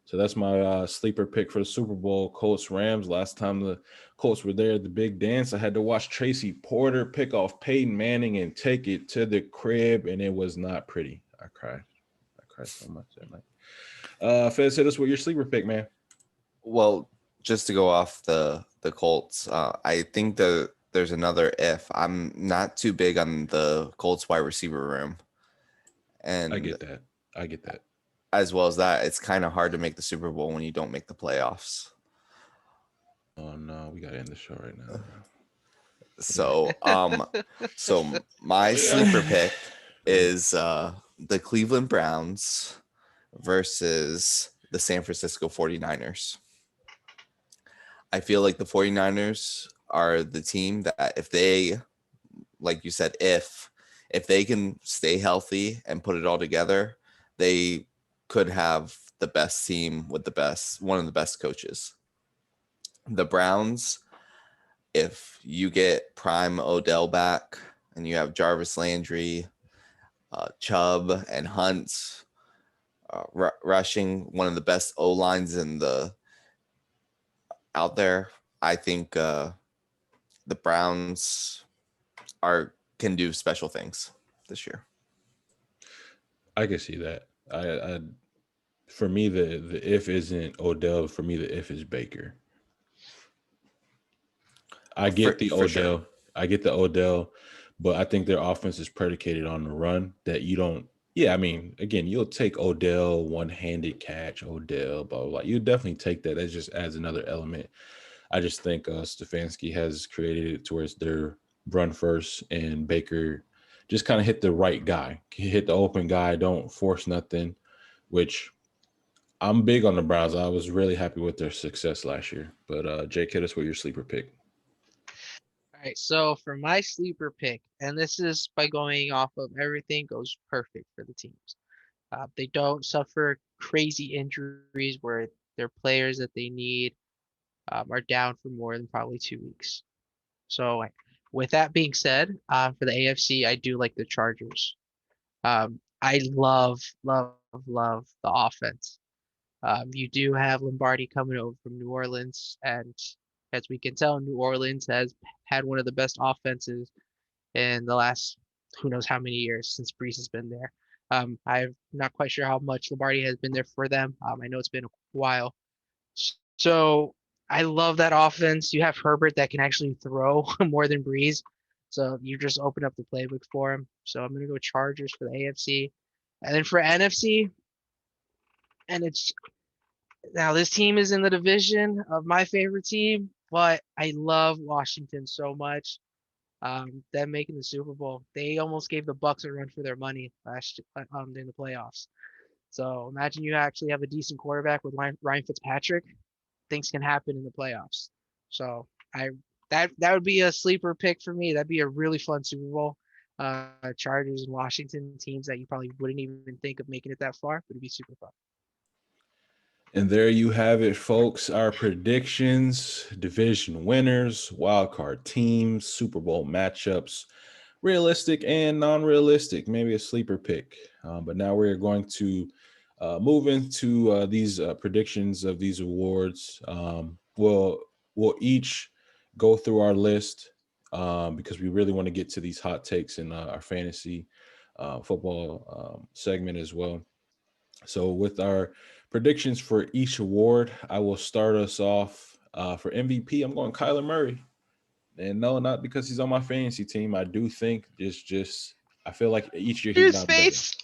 So that's my sleeper pick for the Super Bowl, Colts Rams. Last time the Colts were there at the big dance, I had to watch Tracy Porter pick off Peyton Manning and take it to the crib, and it was not pretty. I cried so much that night. Fez, hit us with your sleeper pick, man. Well, just to go off the Colts, I think there's another if. I'm not too big on the Colts wide receiver room. And I get that. As well as that, it's kind of hard to make the Super Bowl when you don't make the playoffs. Oh no, we gotta end the show right now, bro. So, so my sleeper pick is the Cleveland Browns versus the San Francisco 49ers. I feel like the 49ers are the team that if they, like you said, if they can stay healthy and put it all together, they could have the best team with one of the best coaches. The Browns, if you get prime Odell back and you have Jarvis Landry, Chubb, and Hunt rushing, one of the best O-lines out there, I think the Browns can do special things this year. I can see that. I for me the if isn't Odell. For me the if is Baker. I get the Odell. Sure. I get the Odell, but I think their offense is predicated on the run that you don't. Yeah, I mean, again, you'll take Odell, one-handed catch, Odell, blah, blah, blah. You definitely take that. That just adds another element. I just think Stefanski has created it towards their run first, and Baker just kind of hit the right guy. Hit the open guy, don't force nothing, which I'm big on the Browns. I was really happy with their success last year. But Jake, hit us with your sleeper pick. All right, so for my sleeper pick, and this is by going off of everything goes perfect for the teams. They don't suffer crazy injuries where their players that they need are down for more than probably 2 weeks. So with that being said, for the AFC, I do like the Chargers. I love the offense. You do have Lombardi coming over from New Orleans, and as we can tell, New Orleans has had one of the best offenses in the last who knows how many years since Brees has been there. I'm not quite sure how much Lombardi has been there for them. I know it's been a while. So I love that offense. You have Herbert that can actually throw more than Breeze. So you just open up the playbook for him. So I'm gonna go Chargers for the AFC. And then for NFC, and it's now this team is in the division of my favorite team, but I love Washington so much. Them making the Super Bowl, they almost gave the Bucks a run for their money last in the playoffs. So imagine you actually have a decent quarterback with Ryan Fitzpatrick. Things can happen in the playoffs. So I that would be a sleeper pick for me. That'd be a really fun Super Bowl. Chargers and Washington teams that you probably wouldn't even think of making it that far, but it'd be super fun. And there you have it, folks. Our predictions, division winners, wild card teams, Super Bowl matchups, realistic and non-realistic, maybe a sleeper pick. But now we're going to move into these predictions of these awards. We'll each go through our list because we really want to get to these hot takes in our fantasy football segment as well. So with our predictions for each award, I will start us off for MVP. I'm going Kyler Murray. And no, not because he's on my fantasy team. I do think just I feel like each year he's His gotten better. face.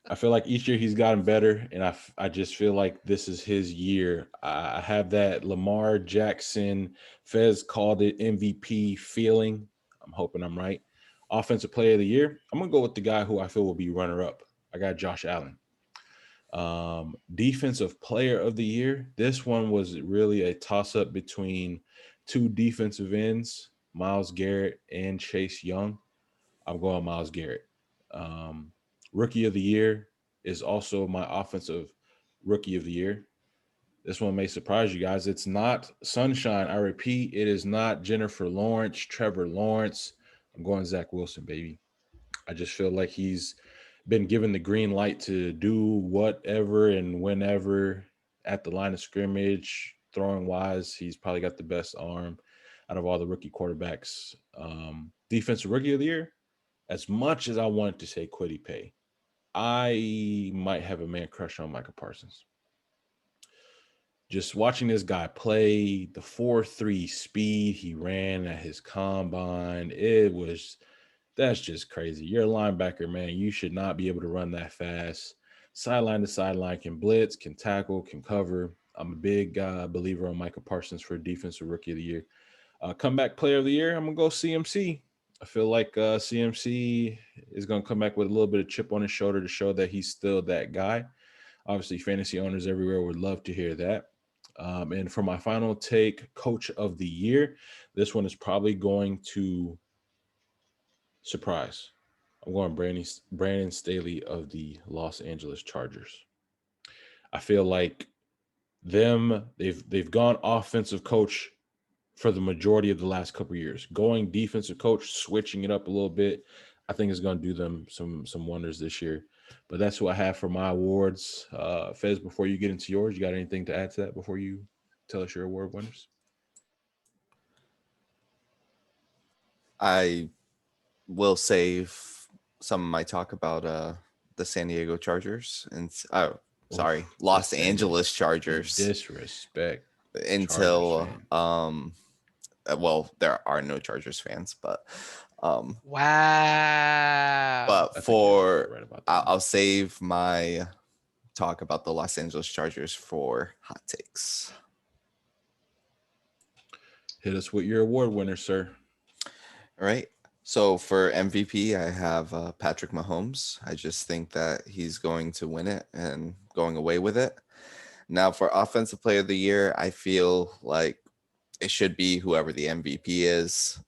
I feel like each year he's gotten better, and I just feel like this is his year. I have that Lamar Jackson, Fez called it MVP feeling. I'm hoping I'm right. Offensive player of the year, I'm going to go with the guy who I feel will be runner-up. I got Josh Allen. Defensive player of the year, this one was really a toss-up between two defensive ends, Myles Garrett and Chase Young. I'm going Myles Garrett. Rookie of the year is also my offensive rookie of the year. This one may surprise you guys. It's not Sunshine. I repeat, it is not Jennifer Lawrence, Trevor Lawrence. I'm going Zach Wilson, baby. I just feel like he's been given the green light to do whatever and whenever at the line of scrimmage, throwing wise. He's probably got the best arm out of all the rookie quarterbacks. Defensive rookie of the year, as much as I wanted to say Kwity Paye, I might have a man crush on Micah Parsons. Just watching this guy play, the 4.3 speed he ran at his combine, that's just crazy. You're a linebacker, man. You should not be able to run that fast. Sideline to sideline, can blitz, can tackle, can cover. I'm a big believer on Micah Parsons for Defensive Rookie of the Year. Comeback Player of the Year, I'm going to go CMC. I feel like CMC is going to come back with a little bit of chip on his shoulder to show that he's still that guy. Obviously, fantasy owners everywhere would love to hear that. And for my final take, Coach of the Year, this one is probably going to surprise. I'm going Brandon Staley of the Los Angeles Chargers. I feel like they've gone offensive coach for the majority of the last couple of years. Going defensive coach, switching it up a little bit, I think is going to do them some wonders this year. But that's what I have for my awards. Fez, before you get into yours, you got anything to add to that before you tell us your award winners? I will save some of my talk about the San Diego Chargers and Los Angeles Chargers. Disrespect. Until well, there are no Chargers fans, but Wow. but I'll save my talk about the Los Angeles Chargers for hot takes. Hit us with your award winner, sir. All right. So for MVP, I have Patrick Mahomes. I just think that he's going to win it and going away with it. Now for Offensive Player of the Year, I feel like it should be whoever the MVP is.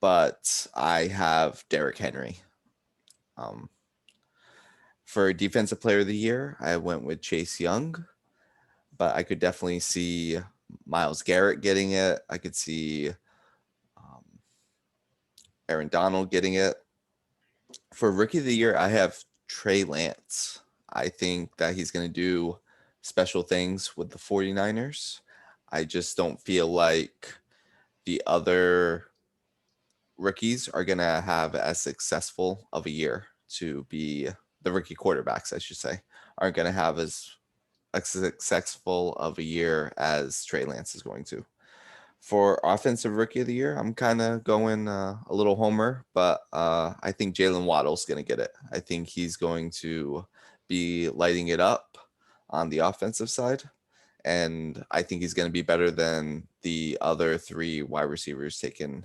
But I have Derrick Henry. For Defensive Player of the Year, I went with Chase Young. But I could definitely see Myles Garrett getting it. I could see Aaron Donald getting it. For Rookie of the Year, I have Trey Lance. I think that he's going to do special things with the 49ers. I just don't feel like the other rookies are going to have as successful of a year to be the rookie quarterbacks, I should say, aren't going to have as successful of a year as Trey Lance is going to. For offensive rookie of the year, I'm kind of going a little homer, but I think Jalen Waddle's going to get it. I think he's going to be lighting it up on the offensive side. And I think he's going to be better than the other three wide receivers taken,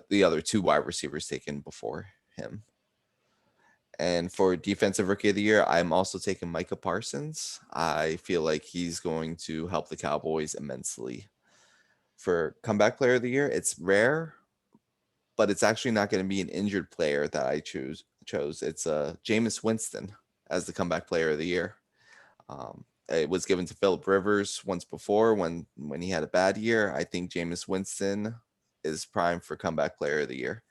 the other two wide receivers taken before him. And for defensive rookie of the year, I'm also taking Micah Parsons. I feel like he's going to help the Cowboys immensely. For comeback player of the year, it's rare, but it's actually not going to be an injured player that I chose. It's Jameis Winston as the comeback player of the year. It was given to Phillip Rivers once before when he had a bad year. I think Jameis Winston is prime for comeback player of the year.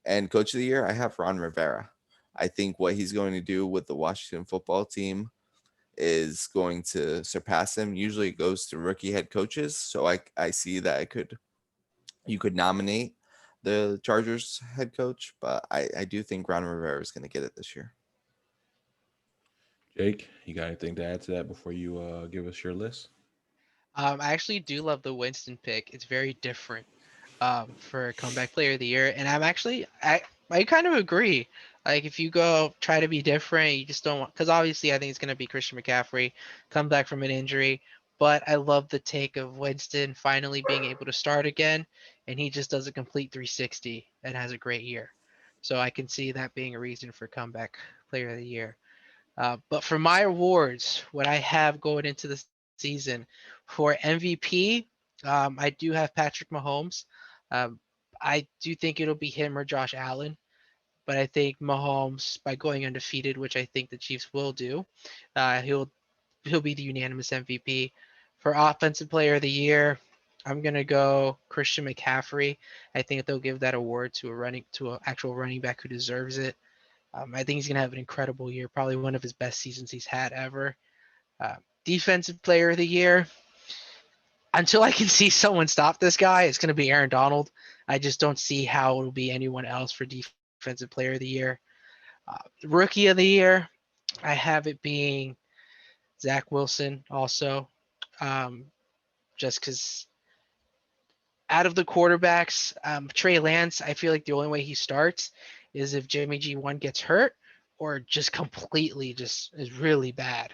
And coach of the year, I have Ron Rivera. I think what he's going to do with the Washington football team is going to surpass him. Usually it goes to rookie head coaches. So I see that you could nominate the Chargers head coach, but I do think Ron Rivera is going to get it this year. Jake, you got anything to add to that before you give us your list? I actually do love the Winston pick. It's very different for comeback player of the year, and I kind of agree. Like if you go try to be different, you just don't want, because obviously I think it's going to be Christian McCaffrey come back from an injury, but I love the take of Winston finally being able to start again, and he just does a complete 360 and has a great year. So I can see that being a reason for comeback player of the year. But for my awards, what I have going into the season for MVP, I do have Patrick Mahomes. Um, I do think it'll be him or Josh Allen, but I think Mahomes, by going undefeated, which I think the Chiefs will do, he'll be the unanimous MVP. For Offensive Player of the Year, I'm gonna go Christian McCaffrey. I think they'll give that award to an actual running back who deserves it. I think he's going to have an incredible year, probably one of his best seasons he's had ever. Uh, Defensive Player of the Year, until I can see someone stop this guy, it's going to be Aaron Donald. I just don't see how it'll be anyone else for Defensive Player of the Year. Rookie of the Year, I have it being Zach Wilson also, just because out of the quarterbacks, Trey Lance, I feel like the only way he starts is if Jimmy G1 gets hurt or just completely just is really bad.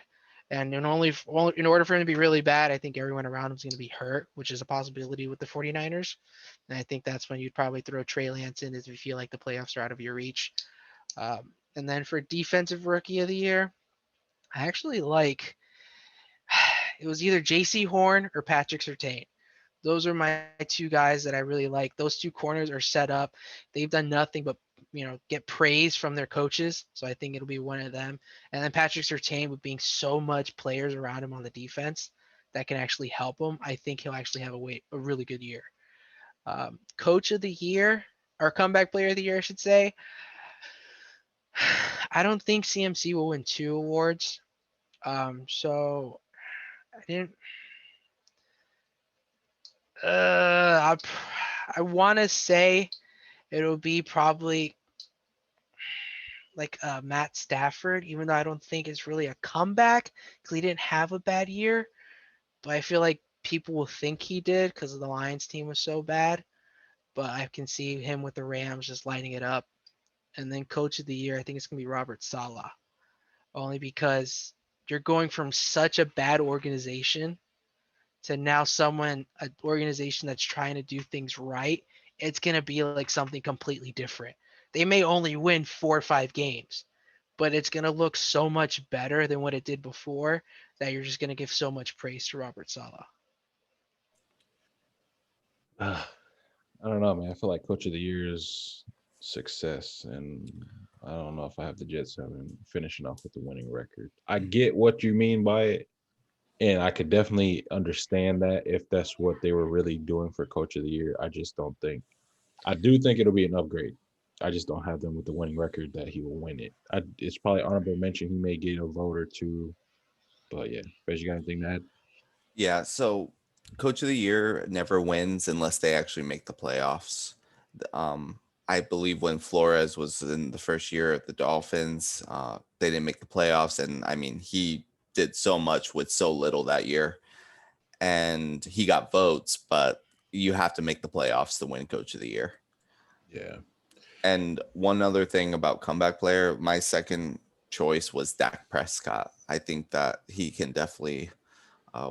And in order for him to be really bad, I think everyone around him is going to be hurt, which is a possibility with the 49ers. And I think that's when you'd probably throw Trey Lance in if you feel like the playoffs are out of your reach. And then for Defensive Rookie of the Year, I actually like it was either J.C. Horn or Patrick Surtain. Those are my two guys that I really like. Those two corners are set up. They've done nothing but get praise from their coaches. So I think it'll be one of them. And then Patrick Surtain, with being so much players around him on the defense that can actually help him, I think he'll actually have a really good year. Coach of the year, or comeback player of the year, I should say. I don't think CMC will win 2 awards. So I didn't. I want to say it'll be probably like Matt Stafford, even though I don't think it's really a comeback because he didn't have a bad year. But I feel like people will think he did because the Lions team was so bad. But I can see him with the Rams just lighting it up. And then coach of the year, I think it's going to be Robert Saleh. Only because you're going from such a bad organization to now an organization that's trying to do things right. It's going to be like something completely different. They may only win 4 or 5 games, but it's going to look so much better than what it did before that you're just going to give so much praise to Robert Saleh. I don't know, man. I feel like coach of the year is success, and I don't know if I have the Jets finishing off with the winning record. I get what you mean by it, and I could definitely understand that if that's what they were really doing for coach of the year. I just don't think. I do think it'll be an upgrade. I just don't have them with the winning record that he will win it. It's probably honorable mention. He may get a vote or two, but yeah. Bez, you got anything to add? Yeah, so coach of the year never wins unless they actually make the playoffs. I believe when Flores was in the first year at the Dolphins, they didn't make the playoffs. And I mean, he did so much with so little that year. And he got votes, but you have to make the playoffs to win Coach of the Year. Yeah. And one other thing about comeback player, my second choice was Dak Prescott. I think that he can definitely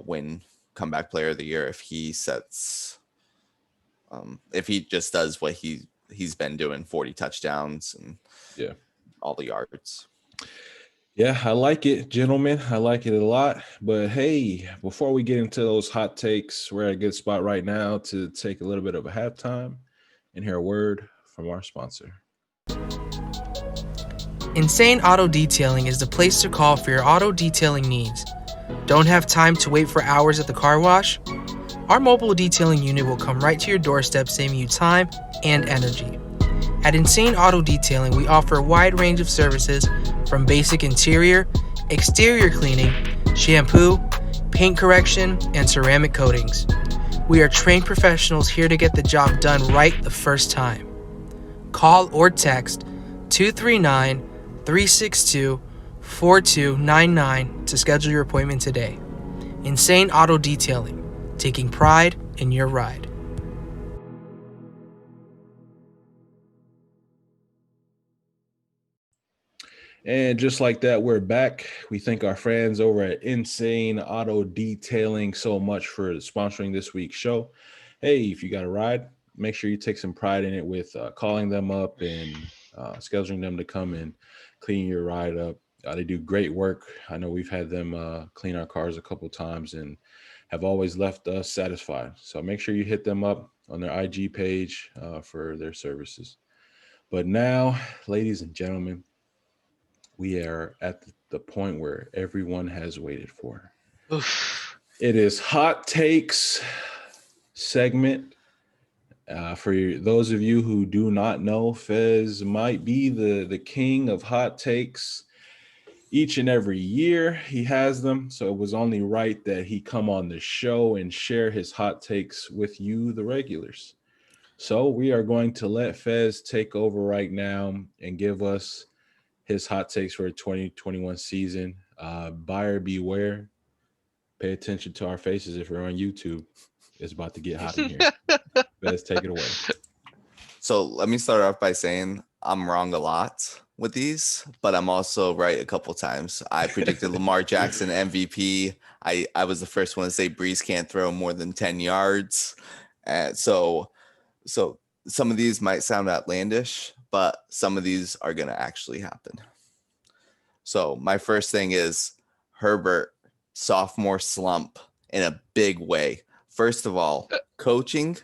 win comeback player of the year if he sets, if he just does what he's been doing, 40 touchdowns and all the yards. Yeah, I like it, gentlemen. I like it a lot. But hey, before we get into those hot takes, we're at a good spot right now to take a little bit of a halftime and hear a word from our sponsor. Insane Auto Detailing is the place to call for your auto detailing needs. Don't have time to wait for hours at the car wash? Our mobile detailing unit will come right to your doorstep, saving you time and energy. At Insane Auto Detailing, we offer a wide range of services from basic interior, exterior cleaning, shampoo, paint correction, and ceramic coatings. We are trained professionals here to get the job done right the first time. Call or text 239-362-4299 to schedule your appointment today. Insane Auto Detailing, taking pride in your ride. And just like that, we're back. We thank our friends over at Insane Auto Detailing so much for sponsoring this week's show. Hey, if you got a ride, make sure you take some pride in it with calling them up and scheduling them to come and clean your ride up. They do great work. I know we've had them clean our cars a couple times and have always left us satisfied. So make sure you hit them up on their IG page for their services. But now, ladies and gentlemen, we are at the point where everyone has waited for. Oof. It is Hot Takes segment. For those of you who do not know, Fez might be the king of hot takes. Each and every year he has them, so it was only right that he come on the show and share his hot takes with you, the regulars. So we are going to let Fez take over right now and give us his hot takes for the 2021 season. Buyer beware. Pay attention to our faces if you're on YouTube. It's about to get hot in here. Fez, take it away. So let me start off by saying I'm wrong a lot with these, but I'm also right a couple times. I predicted Lamar Jackson MVP. I was the first one to say Breeze can't throw more than 10 yards. So some of these might sound outlandish, but some of these are going to actually happen. So my first thing is Herbert, sophomore slump in a big way. First of all, coaching,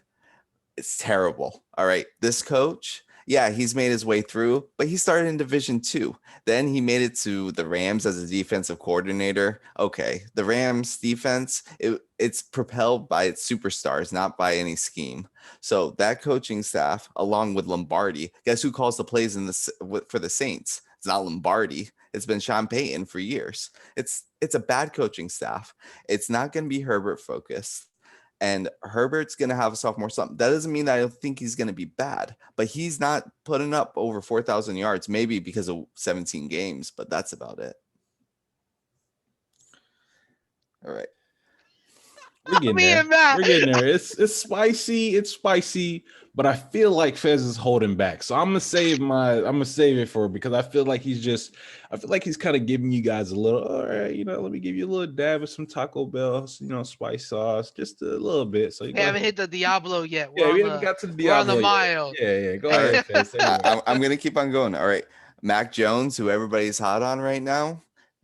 it's terrible. All right. This coach, yeah, he's made his way through, but he started in Division II. Then he made it to the Rams as a defensive coordinator. Okay. The Rams defense, it's propelled by its superstars, not by any scheme. So that coaching staff, along with Lombardi, guess who calls the plays for the Saints? It's not Lombardi. It's been Sean Payton for years. It's a bad coaching staff. It's not going to be Herbert focused. And Herbert's going to have a sophomore slump. That doesn't mean that I don't think he's going to be bad, but he's not putting up over 4,000 yards, maybe because of 17 games, but that's about it. All right. We're getting there. We're getting there. It's spicy. It's spicy, but I feel like Fez is holding back. So I'm gonna save it for because I feel like he's kind of giving you guys a little, all right, let me give you a little dab of some Taco Bell, spice sauce, just a little bit. So we haven't hit the Diablo yet. We haven't got to the Diablo. We're on the mile. Yeah. Go ahead, Fez. I'm gonna keep on going. All right. Mac Jones, who everybody's hot on right now.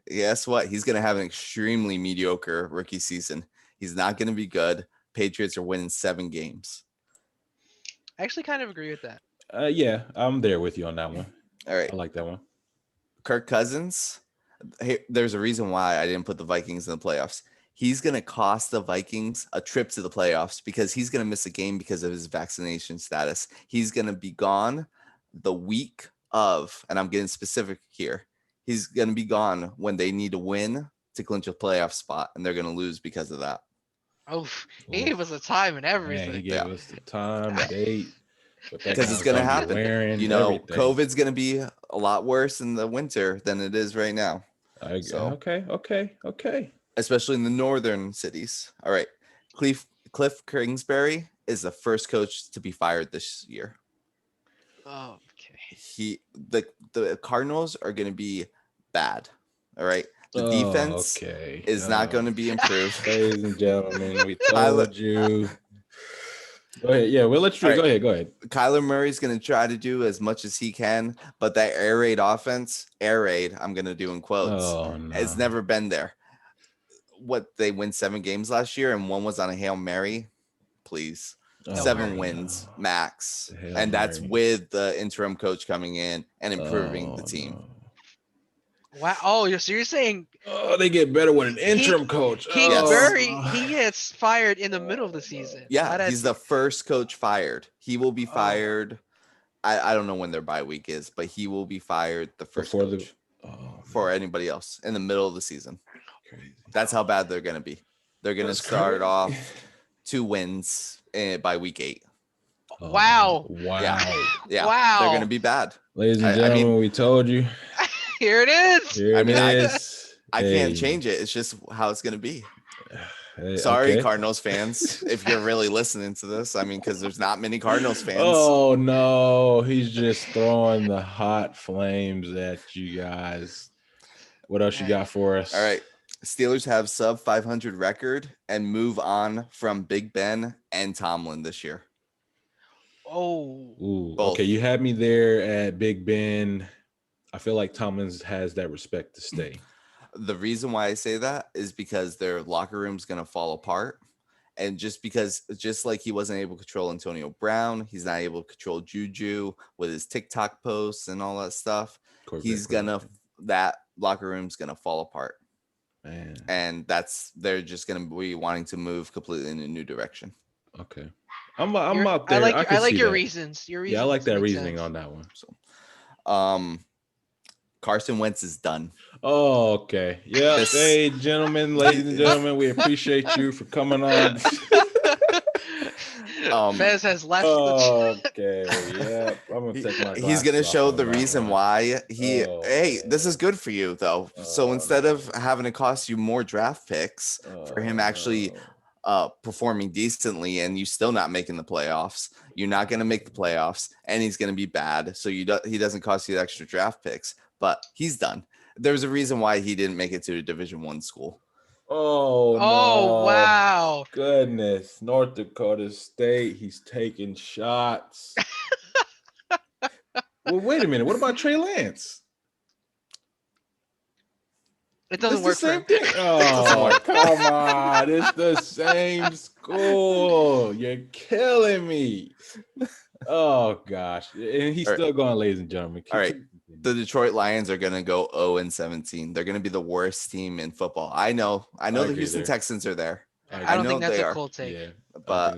Guess what? He's gonna have an extremely mediocre rookie season. He's not going to be good. Patriots are winning 7 games. I actually kind of agree with that. Yeah, I'm there with you on that one. All right. I like that one. Kirk Cousins. Hey, there's a reason why I didn't put the Vikings in the playoffs. He's going to cost the Vikings a trip to the playoffs because he's going to miss a game because of his vaccination status. He's going to be gone the week of, and I'm getting specific here. He's going to be gone when they need to win to clinch a playoff spot, and they're going to lose because of that. Oh, he gave us a time and everything. Man, he gave us the time, the date. What that Because it's guy's gonna be happen. wearing, You know, everything. COVID's gonna be a lot worse in the winter than it is right now. Okay. Especially in the northern cities. All right. Cliff Kingsbury is the first coach to be fired this year. Oh, okay. The Cardinals are going to be bad. All right. The defense is not going to be improved. Ladies and gentlemen, we told you. Go ahead. Yeah, we'll let you. Right. Go ahead. Kyler Murray's going to try to do as much as he can, but that air raid offense, I'm going to do in quotes, has never been there. What, they win 7 games last year and one was on a Hail Mary? Please. 7 wins max. And that's with the interim coach coming in and improving the team. No. Wow. Oh, so you're saying they get better with an interim coach. Kingsbury, he gets fired in the middle of the season. Yeah, he's the first coach fired. He will be fired. I don't know when their bye week is, but he will be fired the first coach for anybody else in the middle of the season. Crazy. That's how bad they're going to be. They're going to start off 2 wins by week 8. Wow. Yeah. Wow. They're going to be bad. Ladies and gentlemen, we told you. Here it is. I can't change it. It's just how it's going to be. Sorry, Cardinals fans, if you're really listening to this. I mean, because there's not many Cardinals fans. Oh, no. He's just throwing the hot flames at you guys. What else you got for us? All right. Steelers have sub 500 record and move on from Big Ben and Tomlin this year. Oh. Ooh, okay. You had me there at Big Ben. I feel like Tomlin has that respect to stay. The reason why I say that is because their locker room's going to fall apart. And just like he wasn't able to control Antonio Brown, he's not able to control Juju with his TikTok posts and all that stuff. That locker room's going to fall apart. Man. And they're just going to be wanting to move completely in a new direction. Okay. I'm out there. I like your reasons. Yeah, I like that reasoning on that one. So, Carson Wentz is done. Oh, okay. Yeah. Hey, gentlemen, ladies and gentlemen, we appreciate you for coming on. Fez has left. Okay. Yeah. I'm gonna take my. He's gonna show the reason why this is good for you though. So instead of having to cost you more draft picks for him actually performing decently and you still not making the playoffs, you're not gonna make the playoffs, and he's gonna be bad. So he doesn't cost you the extra draft picks. But he's done. There's a reason why he didn't make it to a Division I school. Oh, no. Wow. Goodness. North Dakota State. He's taking shots. Well, wait a minute. What about Trey Lance? It doesn't work for him. Oh, come on. It's the same school. You're killing me. Oh, gosh. And he's still going, ladies and gentlemen. All right. The Detroit Lions are going to go 0-17. They're going to be the worst team in football. I know the Houston Texans are there. I don't think that's a cold take. Yeah, but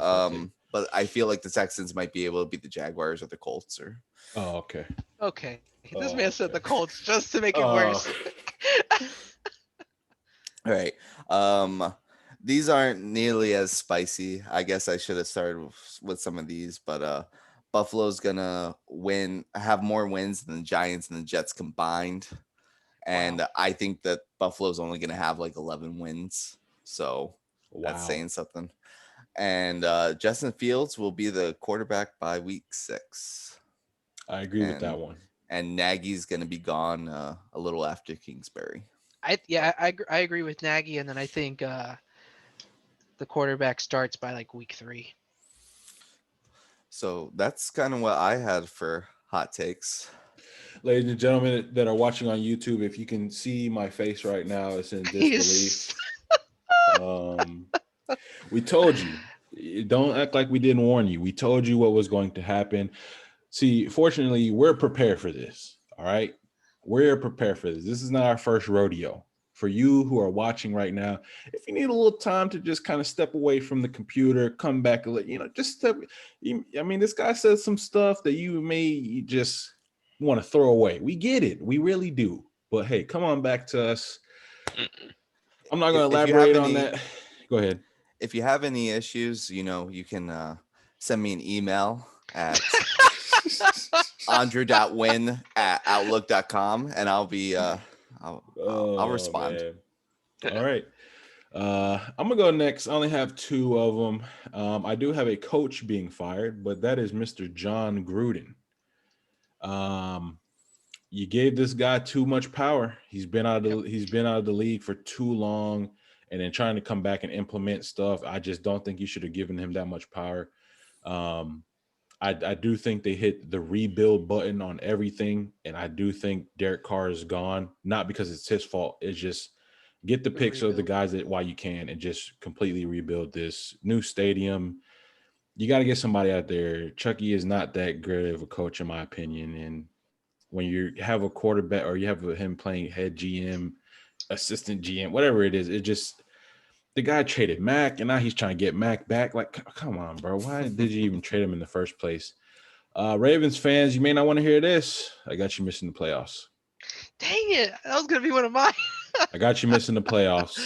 I feel like the Texans might be able to beat the Jaguars or the Colts. Okay. This man said the Colts just to make it worse. All right. These aren't nearly as spicy. I guess I should have started with some of these, but Buffalo's gonna have more wins than the Giants and the Jets combined. And I think that Buffalo's only gonna have like 11 wins. So that's saying something. And Justin Fields will be the quarterback by week 6. I agree with that one. And Nagy's gonna be gone a little after Kingsbury. I agree with Nagy, and then I think the quarterback starts by like week 3. So that's kind of what I had for hot takes. Ladies and gentlemen that are watching on YouTube, if you can see my face right now, it's in disbelief. We told you. Don't act like we didn't warn you. We told you what was going to happen. See, fortunately, we're prepared for this. All right? We're prepared for this. This is not our first rodeo. For you who are watching right now, if you need a little time to just kind of step away from the computer, come back and just step. I mean, this guy says some stuff that you may just want to throw away. We get it. We really do. But hey, come on back to us. I'm not going to elaborate on that. Go ahead. If you have any issues, you can send me an email at andrew.win@outlook.com, and I'll respond. Man. All right. I'm gonna go next. I only have two of them. I do have a coach being fired, but that is Mr. John Gruden. You gave this guy too much power. He's been out of the league for too long, and then trying to come back and implement stuff. I just don't think you should have given him that much power. I do think they hit the rebuild button on everything, and I do think Derek Carr is gone. Not because it's his fault. It's just get the picks of the guys that while you can, and just completely rebuild this new stadium. You got to get somebody out there. Chucky is not that great of a coach, in my opinion, and when you have a quarterback or you have him playing head GM, assistant GM, whatever it is, it just the guy traded Mac and now he's trying to get Mac back. Like, come on, bro. Why did you even trade him in the first place? Ravens fans, you may not want to hear this. I got you missing the playoffs. Dang it. That was going to be one of mine. I got you missing the playoffs.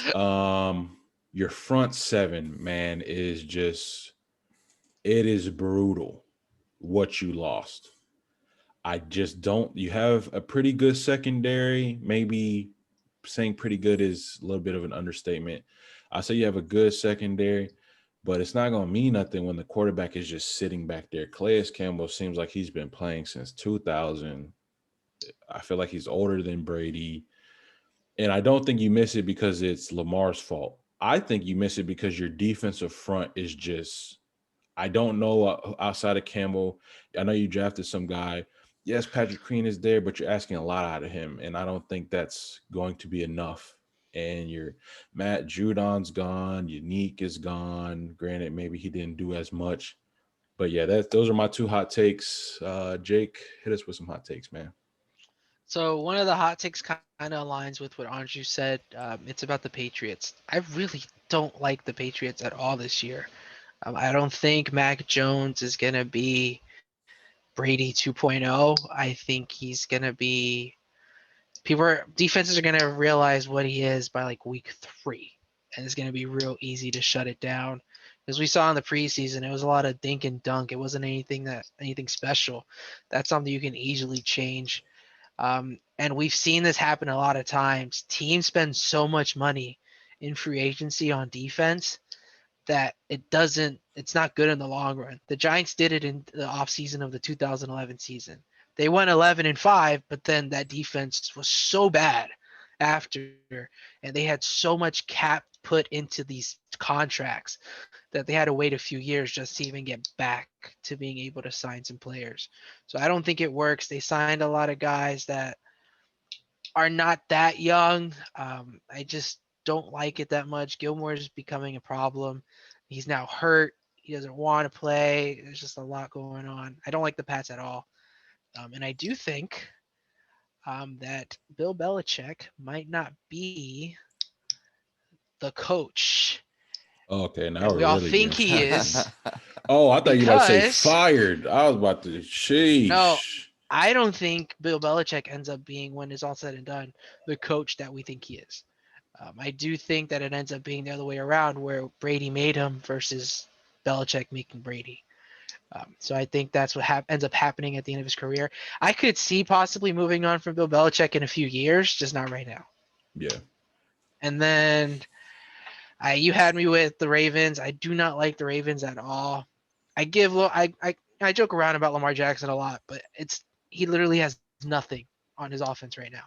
Your front seven, man, is just it is brutal what you lost. I just don't. You have a pretty good secondary. Maybe saying pretty good is a little bit of an understatement. I say you have a good secondary, but it's not going to mean nothing when the quarterback is just sitting back there. Calais Campbell seems like he's been playing since 2000. I feel like he's older than Brady. And I don't think you miss it because it's Lamar's fault. I think you miss it because your defensive front is just – I don't know outside of Campbell. I know you drafted some guy. Yes, Patrick Queen is there, but you're asking a lot out of him, and I don't think that's going to be enough. And your Matt Judon's gone, Unique is gone. Granted, maybe he didn't do as much, but yeah, those are my two hot takes. Jake, hit us with some hot takes, man. So one of the hot takes kind of aligns with what Andrew said. It's about the Patriots. I really don't like the Patriots at all this year. I don't think Mac Jones is going to be Brady 2.0. I think he's going to be defenses are going to realize what he is by like week 3. And it's going to be real easy to shut it down. As we saw in the preseason, it was a lot of dink and dunk. It wasn't anything special. That's something you can easily change. And we've seen this happen a lot of times. Teams spend so much money in free agency on defense that it's not good in the long run. The Giants did it in the offseason of the 2011 season. They went 11-5, but then that defense was so bad after, and they had so much cap put into these contracts that they had to wait a few years just to even get back to being able to sign some players. So I don't think it works. They signed a lot of guys that are not that young. I just don't like it that much. Gilmore is becoming a problem. He's now hurt. He doesn't want to play. There's just a lot going on. I don't like the Pats at all. And I do think that Bill Belichick might not be the coach. Okay, now we all think he is. Oh, I thought you were about to say fired. I was about to sheesh. No, I don't think Bill Belichick ends up being, when it's all said and done, the coach that we think he is. I do think that it ends up being the other way around, where Brady made him versus Belichick making Brady. So I think that's what ends up happening at the end of his career. I could see possibly moving on from Bill Belichick in a few years, just not right now. Yeah. And then you had me with the Ravens. I do not like the Ravens at all. I joke around about Lamar Jackson a lot, but he literally has nothing on his offense right now.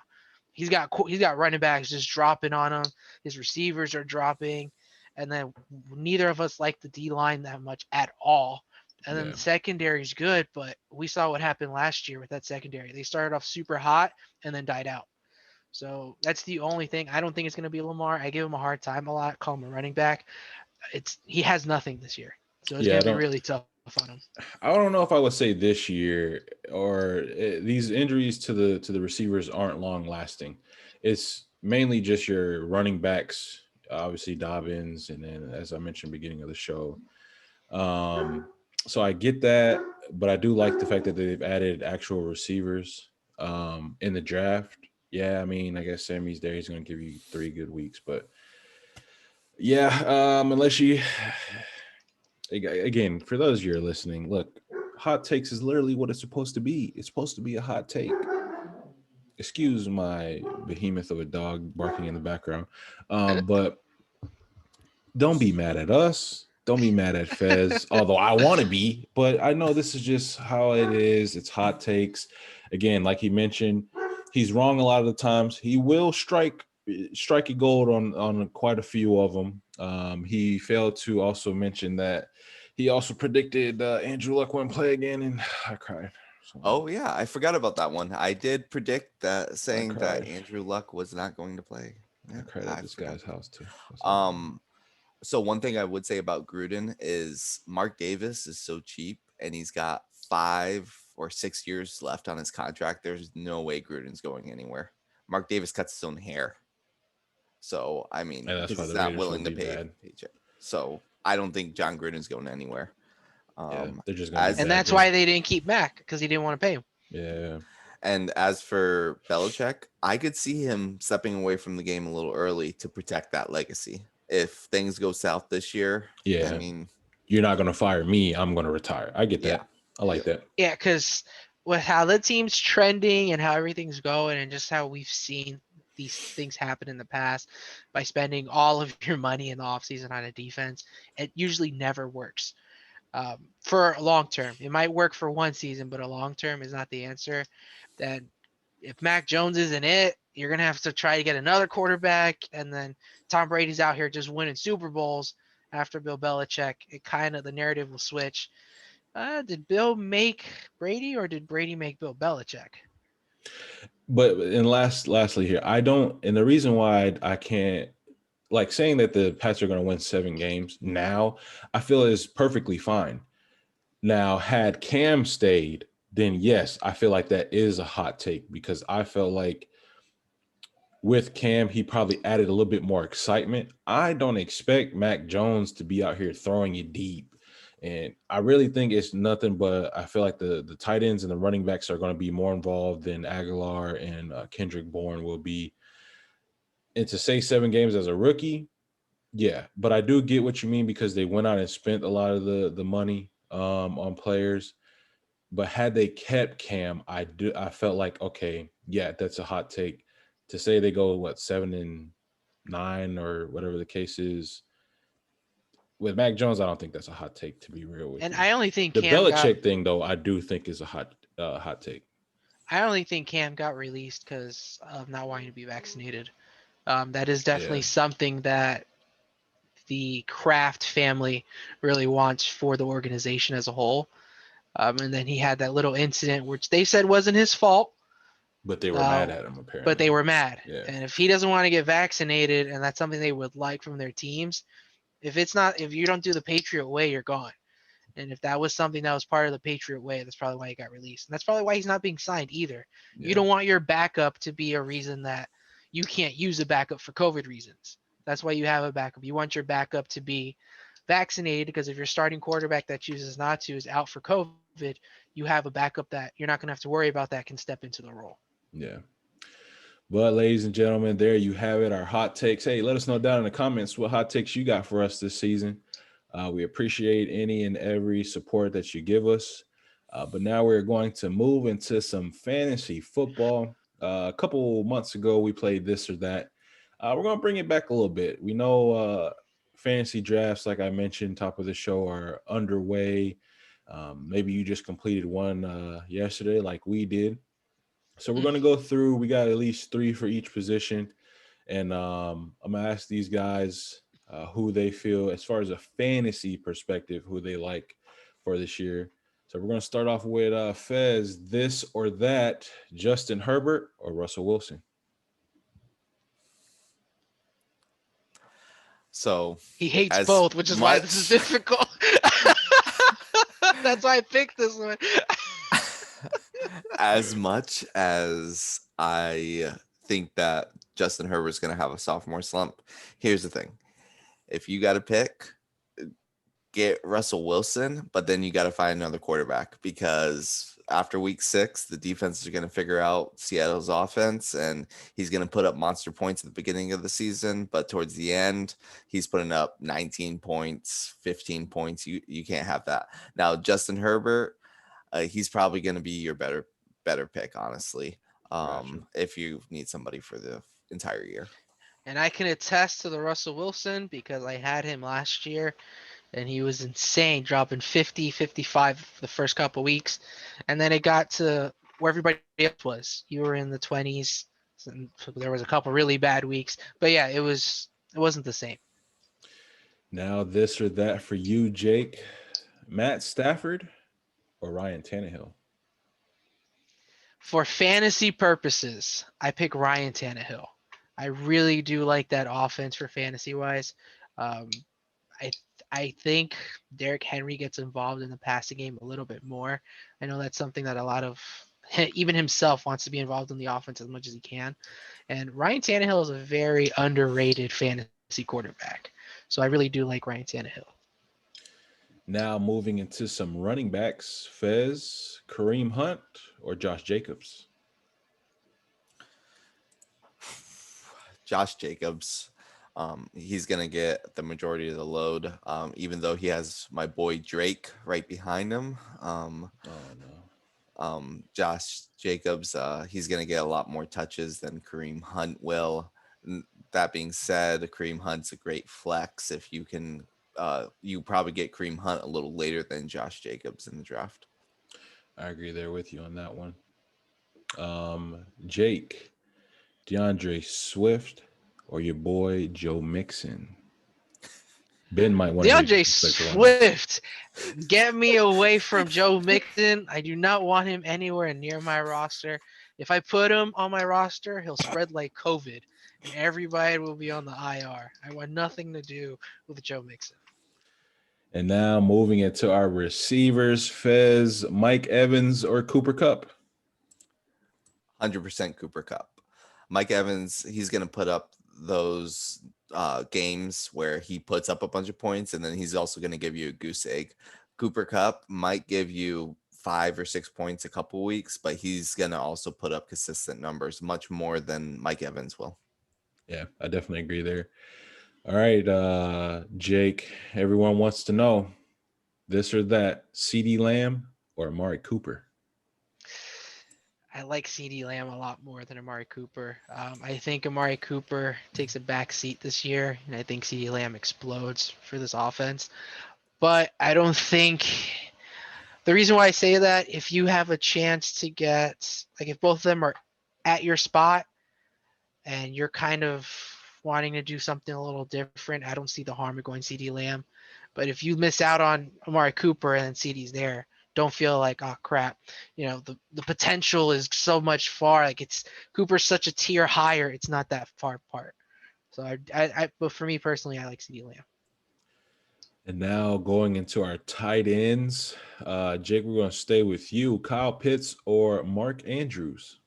He's got running backs just dropping on him. His receivers are dropping, and then neither of us like the D line that much at all. And then the secondary is good, but we saw what happened last year with that secondary. They started off super hot and then died out. So that's the only thing. I don't think it's going to be Lamar. I give him a hard time a lot, call him a running back. He has nothing this year. So it's going to be really tough on him. I don't know if I would say this year or these injuries to the receivers aren't long lasting. It's mainly just your running backs, obviously Dobbins, and then as I mentioned beginning of the show. So I get that, but I do like the fact that they've added actual receivers in the draft. Yeah, I mean, I guess Sammy's there. He's going to give you 3 good weeks. But, yeah, unless you – again, for those of you who are listening, look, hot takes is literally what it's supposed to be. It's supposed to be a hot take. Excuse my behemoth of a dog barking in the background. But don't be mad at us. Don't be mad at Fez, although I want to be, but I know this is just how it is. It's hot takes. Again, like he mentioned, he's wrong a lot of the times. He will strike a gold on quite a few of them. He failed to also mention that he also predicted Andrew Luck wouldn't play again, and I cried. Oh yeah, I forgot about that one. I did predict that, saying that cried. Andrew Luck was not going to play. I cried at this guy's house too. So one thing I would say about Gruden is Mark Davis is so cheap, and he's got 5 or 6 years left on his contract. There's no way Gruden's going anywhere. Mark Davis cuts his own hair. So, I mean, he's not willing to pay a paycheck. So, I don't think John Gruden's going anywhere. They're just going and that's why they didn't keep Mac, because he didn't want to pay him. Yeah. And as for Belichick, I could see him stepping away from the game a little early to protect that legacy. If things go south this year, yeah, I mean, you're not going to fire me. I'm going to retire. I get that. Yeah. I like that. Yeah, because with how the team's trending and how everything's going and just how we've seen these things happen in the past by spending all of your money in the offseason on a defense, it usually never works. For a long term, it might work for one season, but a long term is not the answer. Then if Mac Jones isn't it, you're going to have to try to get another quarterback. And then Tom Brady's out here just winning Super Bowls after Bill Belichick. The narrative will switch. Did Bill make Brady, or did Brady make Bill Belichick? But lastly here, and the reason why I can't, like, saying that the Pats are going to win 7 games now, I feel is perfectly fine. Now, had Cam stayed, then yes, I feel like that is a hot take, because I felt like with Cam, he probably added a little bit more excitement. I don't expect Mac Jones to be out here throwing you deep. And I really think it's nothing but, I feel like the tight ends and the running backs are going to be more involved than Aguilar and Kendrick Bourne will be. And to say 7 games as a rookie, yeah, but I do get what you mean, because they went out and spent a lot of the money on players. But had they kept Cam, I felt like, okay, yeah, that's a hot take. To say they go 7-9 or whatever the case is. With Mac Jones, I don't think that's a hot take, to be real with you. I only think the Belichick thing, though, I do think is a hot take. I only think Cam got released because of not wanting to be vaccinated. That is definitely something that the Kraft family really wants for the organization as a whole. And then he had that little incident, which they said wasn't his fault. But they were mad at him, apparently. But they were mad. Yeah. And if he doesn't want to get vaccinated, and that's something they would like from their teams, if you don't do the Patriot way, you're gone. And if that was something that was part of the Patriot way, that's probably why he got released. And that's probably why he's not being signed either. Yeah. You don't want your backup to be a reason that you can't use a backup for COVID reasons. That's why you have a backup. You want your backup to be vaccinated, because if your starting quarterback that chooses not to is out for COVID, you have a backup that you're not going to have to worry about that can step into the role. Yeah. But ladies and gentlemen, there you have it, our hot takes. Hey, let us know down in the comments what hot takes you got for us this season. We appreciate any and every support that you give us. But now we're going to move into some fantasy football. A couple months ago, we played this or that. We're going to bring it back a little bit. We know fantasy drafts, like I mentioned, top of the show, are underway. Maybe you just completed one yesterday like we did. So we're going to go through. We got at least 3 for each position. And I'm going to ask these guys who they feel, as far as a fantasy perspective, who they like for this year. So we're going to start off with Fez. This or that, Justin Herbert or Russell Wilson? So he hates both, which is why this is difficult. That's why I picked this one. As much as I think that Justin Herbert's going to have a sophomore slump, here's the thing. If you got to pick, get Russell Wilson, but then you got to find another quarterback, because after week 6, the defense is going to figure out Seattle's offense, and he's going to put up monster points at the beginning of the season, but towards the end, he's putting up 19 points, 15 points. You can't have that. Now, Justin Herbert, he's probably going to be your better pick, honestly. Gotcha. If you need somebody for the entire year. And I can attest to the Russell Wilson because I had him last year and he was insane, dropping 50, 55 the first couple weeks. And then it got to where everybody else was. You were in the 20s. And there was a couple really bad weeks. But yeah, it wasn't the same. Now, this or that for you, Jake. Matt Stafford or Ryan Tannehill? For fantasy purposes, I pick Ryan Tannehill. I really do like that offense for fantasy wise. Um, I think Derrick Henry gets involved in the passing game a little bit more. I know that's something that a lot of even himself wants to be involved in the offense as much as he can. And Ryan Tannehill is a very underrated fantasy quarterback. So I really do like Ryan Tannehill. Now moving into some running backs, Fez, Kareem Hunt, or Josh Jacobs? Josh Jacobs. He's going to get the majority of the load, even though he has my boy Drake right behind him. Oh, no. Josh Jacobs, he's going to get a lot more touches than Kareem Hunt will. That being said, Kareem Hunt's a great flex. If you can, you probably get Kareem Hunt a little later than Josh Jacobs in the draft. I agree there with you on that one. Jake, DeAndre Swift, or your boy Joe Mixon? Ben might want DeAndre Swift, get me away from Joe Mixon. I do not want him anywhere near my roster. If I put him on my roster, he'll spread like COVID, and everybody will be on the IR. I want nothing to do with Joe Mixon. And now moving into our receivers, Fez, Mike Evans, or Cooper Kupp? 100% Cooper Kupp. Mike Evans, he's going to put up those games where he puts up a bunch of points, and then he's also going to give you a goose egg. Cooper Kupp might give you 5 or 6 points a couple weeks, but he's going to also put up consistent numbers, much more than Mike Evans will. Yeah, I definitely agree there. All right, Jake, everyone wants to know this or that, CeeDee Lamb or Amari Cooper? I like CeeDee Lamb a lot more than Amari Cooper. I think Amari Cooper takes a back seat this year, and I think CeeDee Lamb explodes for this offense. But I don't think the reason why I say that, if you have a chance to get, like, if both of them are at your spot and you're kind of wanting to do something a little different, I don't see the harm of going CeeDee Lamb. But if you miss out on Amari Cooper and CeeDee's there, don't feel like, oh crap, the potential is so much far. Like, it's Cooper's such a tier higher, it's not that far apart. So but for me personally, I like CeeDee Lamb. And now going into our tight ends, Jake, we're going to stay with you. Kyle Pitts or Mark Andrews?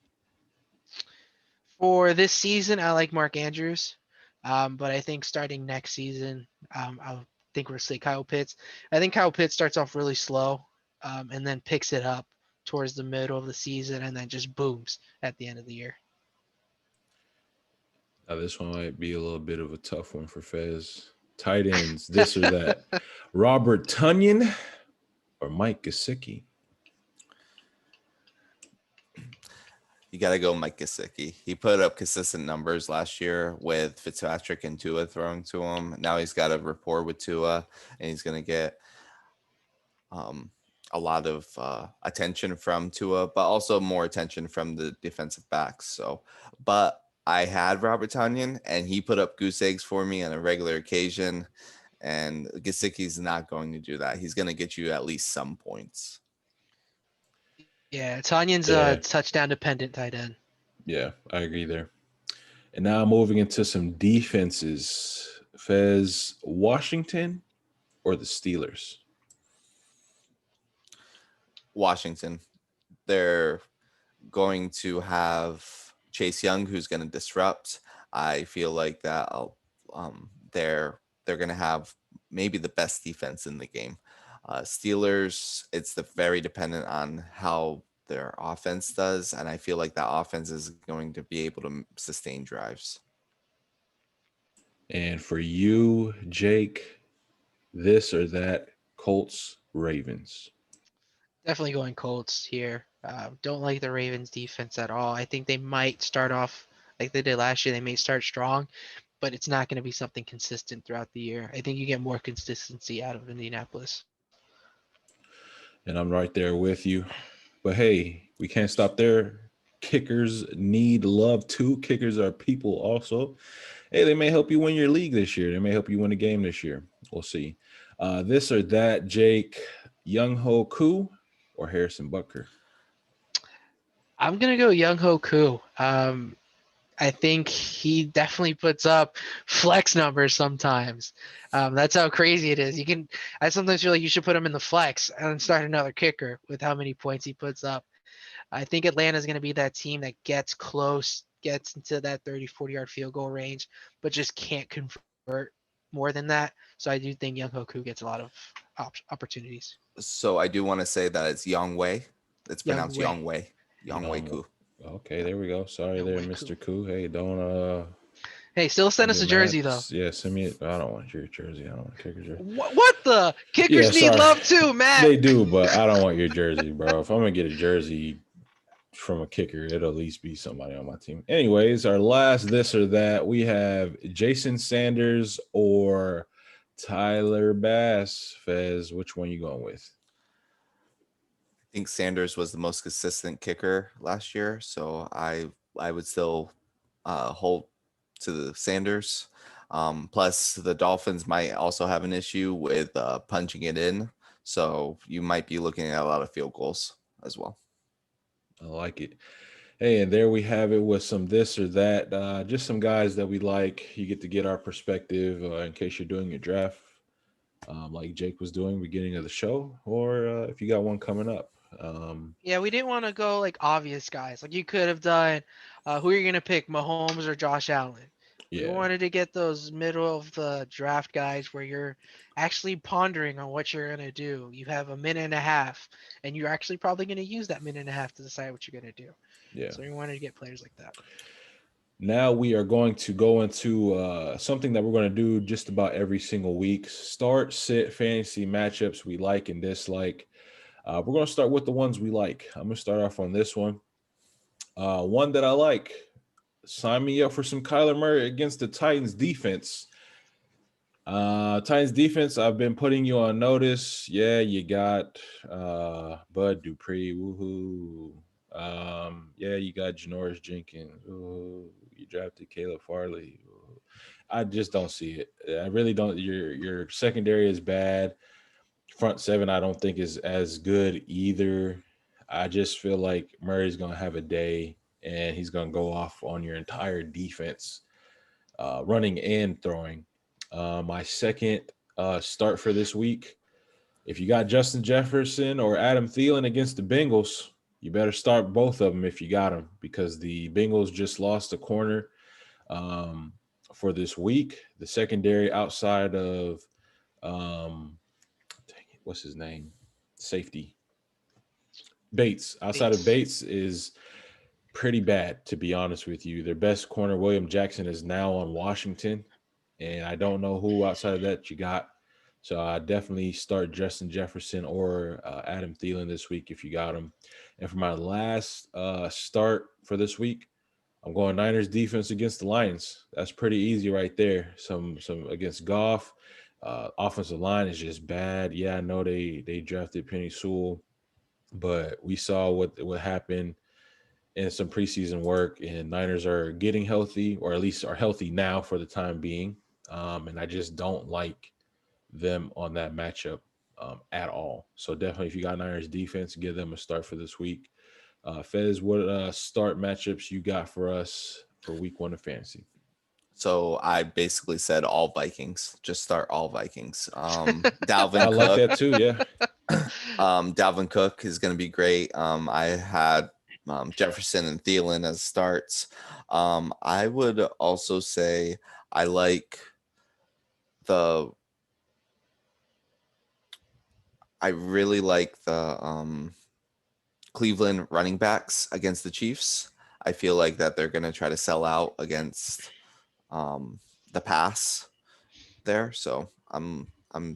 For this season, I like Mark Andrews, but I think starting next season, I think we'll say Kyle Pitts. I think Kyle Pitts starts off really slow, and then picks it up towards the middle of the season, and then just booms at the end of the year. Now, this one might be a little bit of a tough one for Fez. Tight ends, this or that. Robert Tonyan or Mike Gesicki? You got to go Mike Gesicki. He put up consistent numbers last year with Fitzpatrick and Tua throwing to him. Now he's got a rapport with Tua, and he's going to get a lot of attention from Tua, but also more attention from the defensive backs. So, but I had Robert Tonyan, and he put up goose eggs for me on a regular occasion, and Gesicki's not going to do that. He's going to get you at least some points. Yeah, Tanyan's a touchdown dependent tight end. Yeah, I agree there. And now moving into some defenses. Fez, Washington or the Steelers? Washington. They're going to have Chase Young, who's going to disrupt. I feel like that they're going to have maybe the best defense in the game. Steelers, it's very dependent on how their offense does, and I feel like that offense is going to be able to sustain drives. And for you, Jake, this or that, Colts Ravens? Definitely going Colts here. Don't like the Ravens defense at all. I think they might start off like they did last year. They may start strong, but it's not going to be something consistent throughout the year. I think you get more consistency out of Indianapolis. And I'm right there with you. But hey, we can't stop there. Kickers need love too. Kickers are people also. Hey, they may help you win your league this year. They may help you win a game this year. We'll see. This or that, Jake, Young Ho Koo or Harrison Butker? I'm going to go Young Ho Koo. I think he definitely puts up flex numbers sometimes. That's how crazy it is. I sometimes feel like you should put him in the flex and start another kicker with how many points he puts up. I think Atlanta's going to be that team that gets close, gets into that 30, 40-yard field goal range, but just can't convert more than that. So I do think Young Hoku gets a lot of opportunities. So I do want to say that it's Young Wei. It's pronounced Young Young Wei. Young Wei Koo. Okay, there we go. Sorry Young there, Wei Mr. Koo. Hey, don't Hey, still send us a jersey though. Yeah, send me I don't want your jersey. I don't want kicker jersey. What the? Kickers need love too, Matt. They do, but I don't want your jersey, bro. If I'm gonna get a jersey from a kicker, it'll at least be somebody on my team. Anyways, our last this or that, we have Jason Sanders or Tyler Bass. Fez, which one you going with? I think Sanders was the most consistent kicker last year, so I would still hold to the Sanders. Plus, the Dolphins might also have an issue with punching it in, so you might be looking at a lot of field goals as well. I like it. Hey, and there we have it with some this or that. Just some guys that we like. You get to get our perspective in case you're doing your draft, like Jake was doing beginning of the show, or if you got one coming up. Yeah, we didn't want to go like obvious guys. Like you could have done, who are you gonna pick, Mahomes or Josh Allen? Yeah. We wanted to get those middle of the draft guys where you're actually pondering on what you're gonna do. You have a minute and a half, and you're actually probably gonna use that minute and a half to decide what you're gonna do. Yeah. So we wanted to get players like that. Now we are going to go into something that we're going to do just about every single week. Start, sit, fantasy matchups we like and dislike. We're going to start with the ones we like. I'm going to start off on this one. One that I like. Sign me up for some Kyler Murray against the Titans defense. Titans defense, I've been putting you on notice. Yeah, you got Bud Dupree. Woohoo. Yeah, you got Janoris Jenkins. Ooh, you drafted Caleb Farley. Ooh. I just don't see it. I really don't. Your secondary is bad. Front seven, I don't think is as good either. I just feel like Murray's gonna have a day, and he's gonna go off on your entire defense, running and throwing. My second start for this week, if you got Justin Jefferson or Adam Thielen against the Bengals, you better start both of them if you got them, because the Bengals just lost a corner for this week. The secondary outside of what's his name? Safety. Bates. Outside of Bates is pretty bad, to be honest with you. Their best corner, William Jackson, is now on Washington, and I don't know who outside of that you got. So I definitely start Justin Jefferson or Adam Thielen this week if you got him. And for my last start for this week, I'm going Niners defense against the Lions. That's pretty easy right there. Some against Goff. Offensive line is just bad. Yeah, I know they drafted Penny Sewell, but we saw what happened in some preseason work, and Niners are getting healthy, or at least are healthy now for the time being. And I just don't like them on that matchup at all. So definitely, if you got Niners defense, give them a start for this week. Fez, what start matchups you got for us for week 1 of fantasy? So I basically said all Vikings. Just start all Vikings. Dalvin I Cook. like that too. Yeah. Dalvin Cook is going to be great. I had Jefferson and Thielen as starts. I would also say I really like the Cleveland running backs against the Chiefs. I feel like that they're going to try to sell out against the pass there. So I'm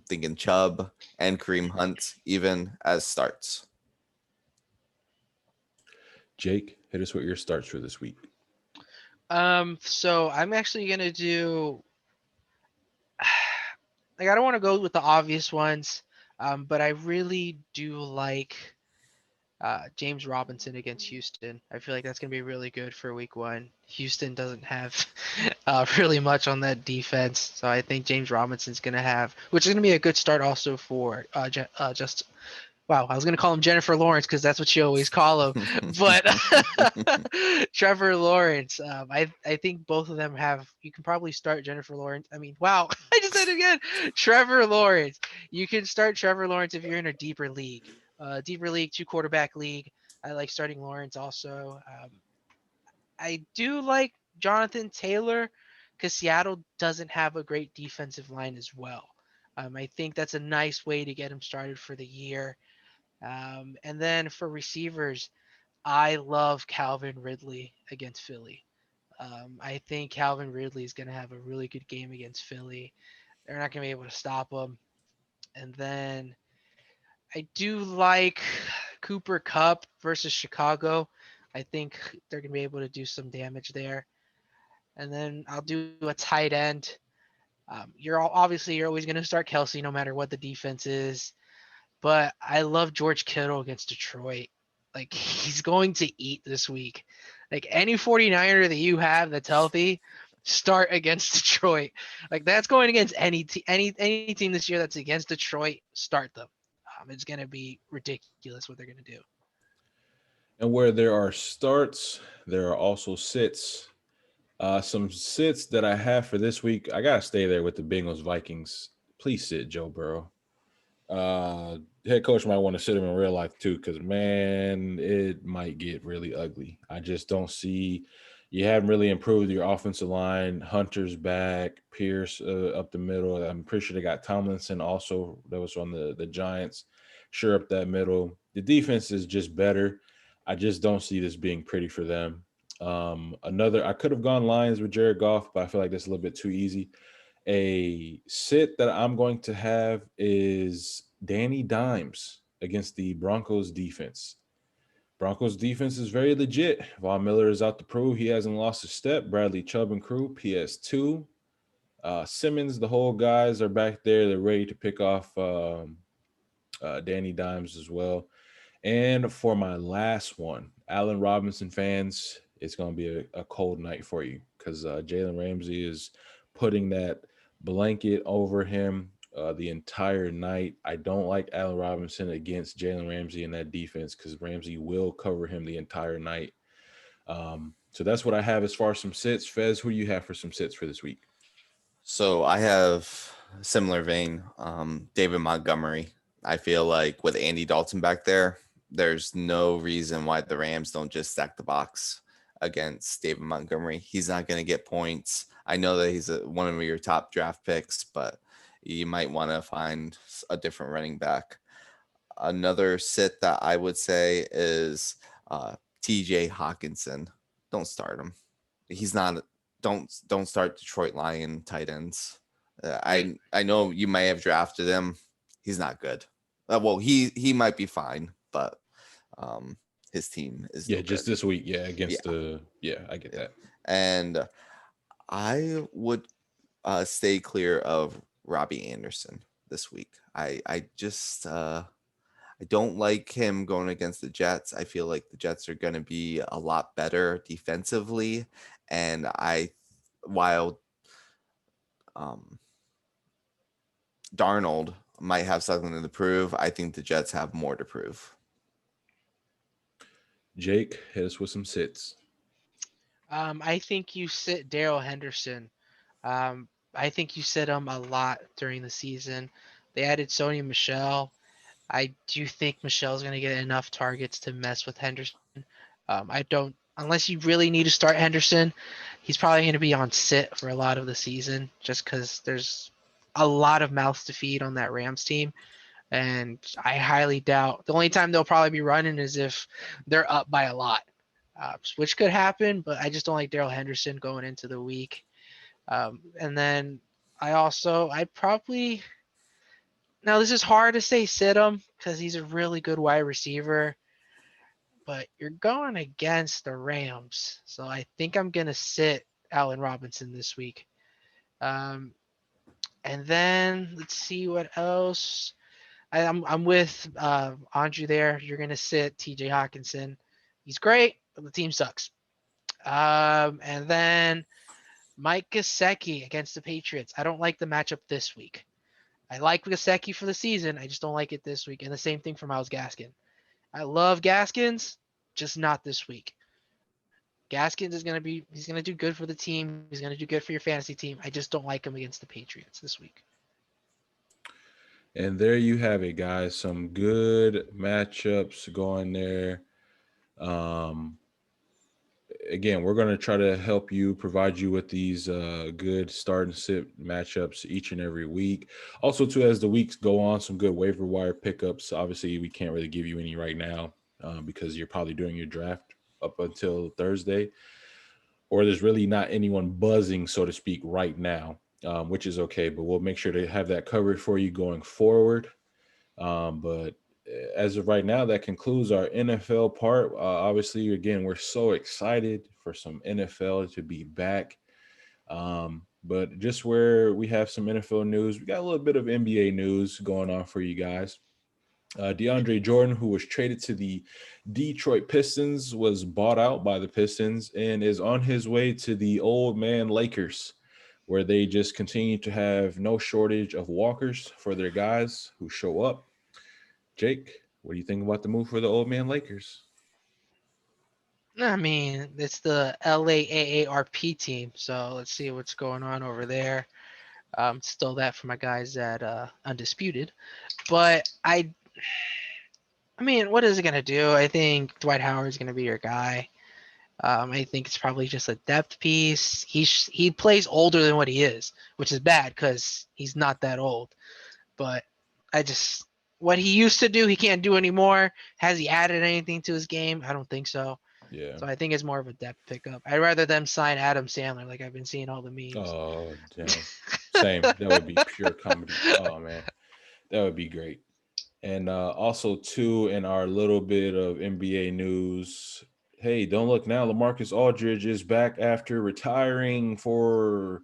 thinking Chubb and Kareem Hunt even as starts. Jake, hit us with your starts for this week. So I'm actually gonna do. Like, I don't want to go with the obvious ones, but I really do like James Robinson against Houston. I feel like that's going to be really good for week one. Houston doesn't have really much on that defense. So I think James Robinson's going to have, which is going to be a good start also for wow, I was going to call him Jennifer Lawrence because that's what you always call him. But Trevor Lawrence, I think both of them have, you can probably start Jennifer Lawrence. I mean, wow, I just said it again. Trevor Lawrence. You can start Trevor Lawrence if you're in a deeper league. Deeper league, 2-quarterback league. I like starting Lawrence also. I do like Jonathan Taylor because Seattle doesn't have a great defensive line as well. I think that's a nice way to get him started for the year. And then for receivers, I love Calvin Ridley against Philly. I think Calvin Ridley is going to have a really good game against Philly. They're not going to be able to stop him. And then I do like Cooper Kupp versus Chicago. I think they're going to be able to do some damage there. And then I'll do a tight end. You're always going to start Kelsey no matter what the defense is. But I love George Kittle against Detroit. Like, he's going to eat this week. Like, any 49er that you have that's healthy, start against Detroit. Like, that's going against any team this year that's against Detroit, start them. It's going to be ridiculous what they're going to do. And where there are starts, there are also sits. Some sits that I have for this week. I got to stay there with the Bengals Vikings. Please sit Joe Burrow. Head coach might want to sit him in real life too, because man, it might get really ugly. I just don't see, you haven't really improved your offensive line. Hunter's back, Pierce up the middle. I'm pretty sure they got Tomlinson also that was on the Giants. Sure, up that middle. The defense is just better. I just don't see this being pretty for them. I could have gone Lions with Jared Goff, but I feel like that's a little bit too easy. A sit that I'm going to have is Danny Dimes against the Broncos defense. Broncos defense is very legit. Von Miller is out to prove he hasn't lost a step. Bradley Chubb and crew, PS2. Simmons, the whole guys are back there. They're ready to pick off Danny Dimes as well. And for my last one, Allen Robinson fans, it's going to be a cold night for you because Jalen Ramsey is putting that blanket over him the entire night. I don't like Allen Robinson against Jalen Ramsey in that defense because Ramsey will cover him the entire night. So that's what I have as far as some sits. Fez, who do you have for some sits for this week? So I have a similar vein. David Montgomery. I feel like with Andy Dalton back there, there's no reason why the Rams don't just stack the box against David Montgomery. He's not going to get points. I know that he's one of your top draft picks, but you might want to find a different running back. Another sit that I would say is TJ Hawkinson. Don't start him. He's not. Don't start Detroit Lion tight ends. I know you may have drafted him. He's not good. Well, he might be fine, but his team is just good. This week, against I get that. And I would stay clear of Robbie Anderson this week. I just I don't like him going against the Jets. I feel like the Jets are going to be a lot better defensively, and while Darnold might have something to prove, I think the Jets have more to prove. Jake, hit us with some sits. I think you sit Darrell Henderson. I think you sit him a lot during the season. They added Sony Michel. I do think Michel's going to get enough targets to mess with Henderson. Unless you really need to start Henderson, he's probably going to be on sit for a lot of the season just because there's a lot of mouths to feed on that Rams team. And I highly doubt the only time they'll probably be running is if they're up by a lot, which could happen, but I just don't like Darrell Henderson going into the week. And then now this is hard to say sit him because he's a really good wide receiver, but you're going against the Rams. So I think I'm going to sit Allen Robinson this week. And then let's see what else. I'm with Andrew there. You're going to sit TJ Hawkinson. He's great, but the team sucks. And then Mike Gesicki against the Patriots. I don't like the matchup this week. I like Gesicki for the season. I just don't like it this week. And the same thing for Myles Gaskin. I love Gaskins, just not this week. Gaskins he's going to do good for the team. He's going to do good for your fantasy team. I just don't like him against the Patriots this week. And there you have it, guys. Some good matchups going there. Again, we're going to try to help you, provide you with these good start and sit matchups each and every week. Also, too, as the weeks go on, some good waiver wire pickups. Obviously, we can't really give you any right now because you're probably doing your draft up until Thursday, or there's really not anyone buzzing, so to speak, right now, which is okay. But we'll make sure to have that covered for you going forward. But as of right now, that concludes our NFL part. Obviously, again, we're so excited for some NFL to be back. But just where we have some NFL news, we got a little bit of NBA news going on for you guys. DeAndre Jordan, who was traded to the Detroit Pistons, was bought out by the Pistons and is on his way to the old man Lakers, where they just continue to have no shortage of walkers for their guys who show up. Jake, what do you think about the move for the old man Lakers? I mean, it's the LAAARP team, so let's see what's going on over there. Still that for my guys at Undisputed. But I mean, what is it going to do? I think Dwight Howard's going to be your guy. I think it's probably just a depth piece. He plays older than what he is, which is bad because he's not that old. But what he used to do, he can't do anymore. Has he added anything to his game? I don't think so. Yeah. So I think it's more of a depth pickup. I'd rather them sign Adam Sandler, like I've been seeing all the memes. Oh, damn. Same. That would be pure comedy. Oh, man. That would be great. And also, too, in our little bit of NBA news, hey, don't look now. LaMarcus Aldridge is back after retiring for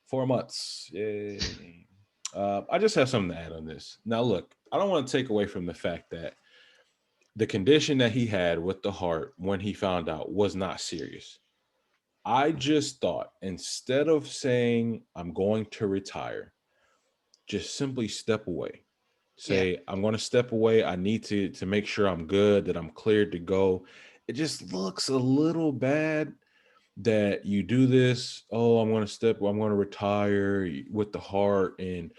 4 months. Yay. I just have something to add on this. Now, look, I don't want to take away from the fact that the condition that he had with the heart when he found out was not serious. I just thought instead of saying I'm going to retire, just simply step away. Say, I'm going to step away. I need to make sure I'm good, that I'm cleared to go. It just looks a little bad that you do this. Oh, I'm going to retire with the heart. And,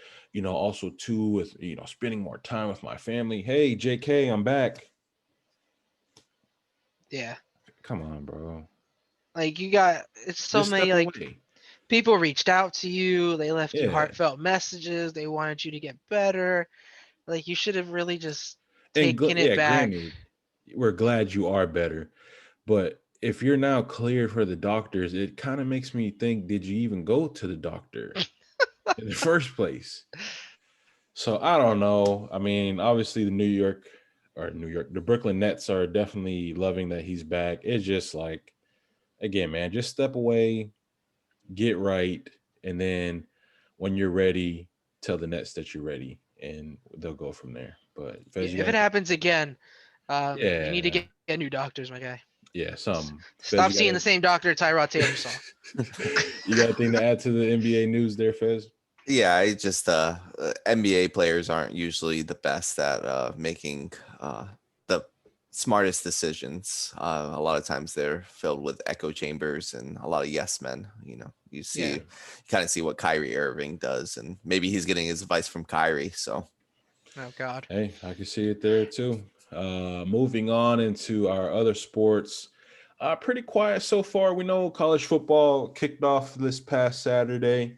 also too with, spending more time with my family. Hey, JK, I'm back. Yeah. Come on, bro. Like it's so Just many, step like away. people reached out to you. They left you Yeah. heartfelt messages. They wanted you to get better. Like you should have really just And taken it back. granted, we're glad you are better. But if you're now cleared for the doctors, it kind of makes me think, did you even go to the doctor in the first place? So I don't know. I mean, obviously the Brooklyn Nets are definitely loving that he's back. It's just like, again, man, just step away, get right, and then when you're ready, tell the Nets that you're ready, and they'll go from there. But If it happens again, you need to Yeah. get new doctors, my guy. Yeah, some. Stop seeing the same doctor Tyrod Taylor saw. You got anything to add to the NBA news there, Fez? Yeah, I just NBA players aren't usually the best at making the smartest decisions. A lot of times they're filled with echo chambers and a lot of yes men. You kind of see what Kyrie Irving does, and maybe he's getting his advice from Kyrie. So, oh God. Hey, I can see it there too. Moving on into our other sports. Pretty quiet so far. We know college football kicked off this past Saturday.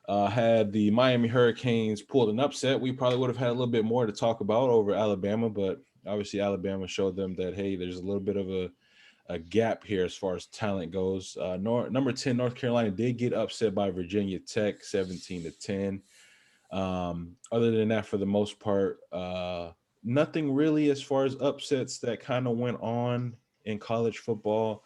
Had the Miami Hurricanes pulled an upset, we probably would have had a little bit more to talk about over Alabama, but obviously Alabama showed them that, hey, there's a little bit of a gap here as far as talent goes. Number 10, North Carolina did get upset by Virginia Tech, 17-10. Other than that, for the most part, nothing really as far as upsets that kind of went on in college football.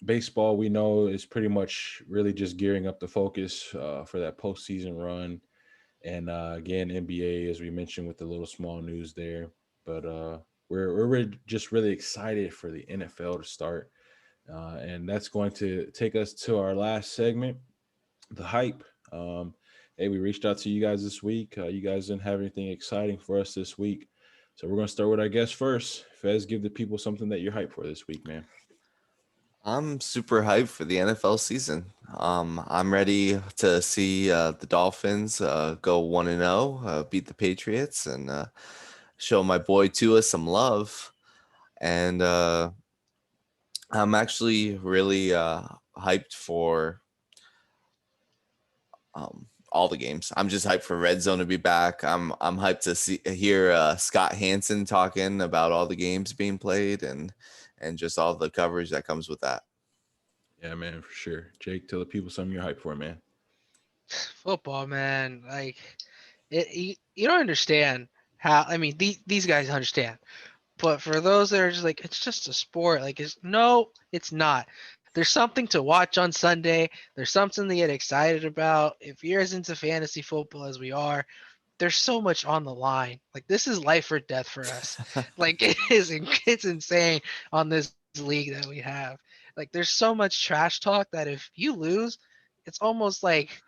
Baseball, we know, is pretty much really just gearing up the focus for that postseason run. And again, NBA, as we mentioned, with the little small news there. But we're just really excited for the NFL to start. And that's going to take us to our last segment, the hype. Hey, we reached out to you guys this week. You guys didn't have anything exciting for us this week. So we're going to start with our guest first. Fez, give the people something that you're hyped for this week, man. I'm super hyped for the NFL season. I'm ready to see the Dolphins go 1-0, beat the Patriots, and show my boy Tua some love. And I'm actually really hyped for all the games. I'm just hyped for Red Zone to be back. I'm hyped to hear Scott Hansen talking about all the games being played and just all the coverage that comes with that. Yeah, man, for sure. Jake, tell the people something you're hyped for, man. Football, man. Like, you don't understand how. I mean, these guys understand, but for those that are just like, it's just a sport. Like, it's not. There's something to watch on Sunday. There's something to get excited about. If you're as into fantasy football as we are, there's so much on the line. Like, this is life or death for us. Like, it's insane on this league that we have. Like, there's so much trash talk that if you lose, it's almost like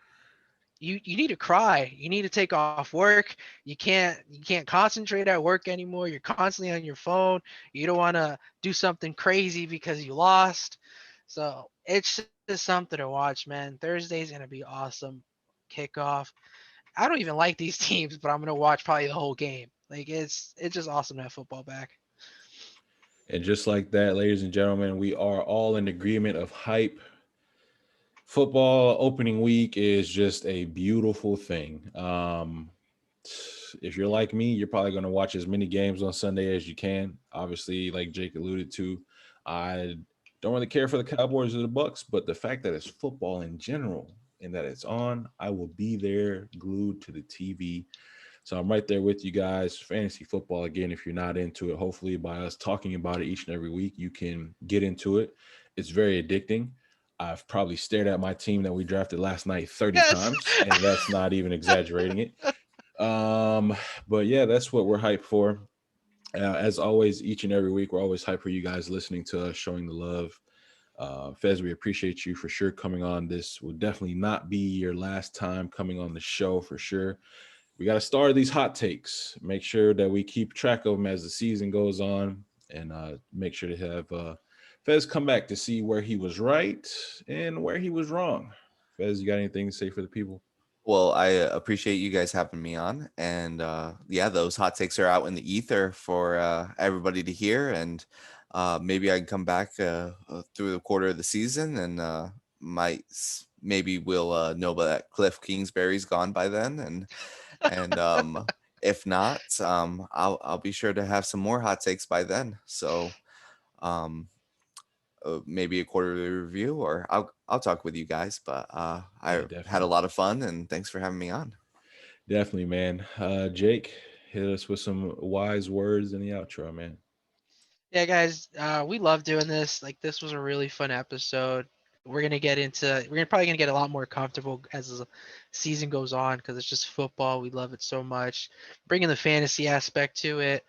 you need to cry. You need to take off work. You can't concentrate at work anymore. You're constantly on your phone. You don't want to do something crazy because you lost. So it's just something to watch, man. Thursday's gonna be awesome. Kickoff. I don't even like these teams, but I'm gonna watch probably the whole game. Like, it's just awesome to have football back. And just like that, ladies and gentlemen, we are all in agreement of hype. Football opening week is just a beautiful thing. If you're like me, you're probably going to watch as many games on Sunday as you can. Obviously, like Jake alluded to, I don't really care for the Cowboys or the Bucks, but the fact that it's football in general and that it's on, I will be there glued to the TV. So I'm right there with you guys. Fantasy football, again, if you're not into it, hopefully by us talking about it each and every week, you can get into it. It's very addicting. I've probably stared at my team that we drafted last night 30 times, and that's not even exaggerating it. But yeah, that's what we're hyped for. As always, each and every week, we're always hyped for you guys listening to us, showing the love. Fez, we appreciate you for sure coming on. This will definitely not be your last time coming on the show for sure. We got to start these hot takes. Make sure that we keep track of them as the season goes on, and make sure to have Fez come back to see where he was right and where he was wrong. Fez, you got anything to say for the people? Well, I appreciate you guys having me on. And yeah, those hot takes are out in the ether for everybody to hear. And maybe I can come back through the quarter of the season and maybe we'll know that Cliff Kingsbury's gone by then. And if not, I'll be sure to have some more hot takes by then. So maybe a quarterly review, or I'll talk with you guys. But I had a lot of fun, and thanks for having me on. Definitely, man. Jake, hit us with some wise words in the outro, man. Yeah, guys, we love doing this. Like, this was a really fun episode. We're probably gonna get a lot more comfortable as the season goes on because it's just football. We love it so much. Bringing the fantasy aspect to it.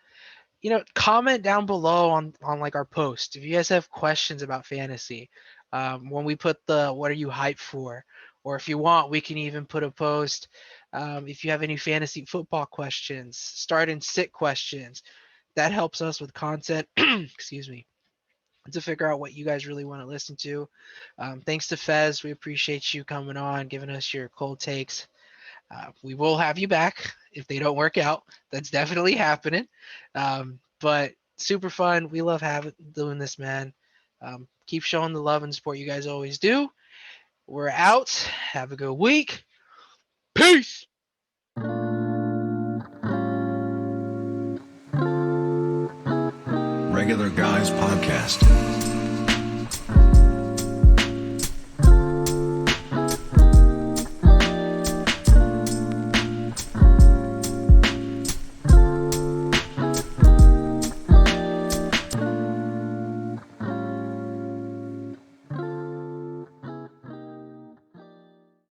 Comment down below on like our post if you guys have questions about fantasy. When we put what are you hyped for, or if you want, we can even put a post. If you have any fantasy football questions, start and sit questions, that helps us with content. Excuse me. To figure out what you guys really want to listen to. Thanks to Fez. We appreciate you coming on, giving us your cold takes. We will have you back if they don't work out. That's definitely happening. But super fun. We love doing this, man. Keep showing the love and support you guys always do. We're out. Have a good week. Peace. Regular Guys Podcast.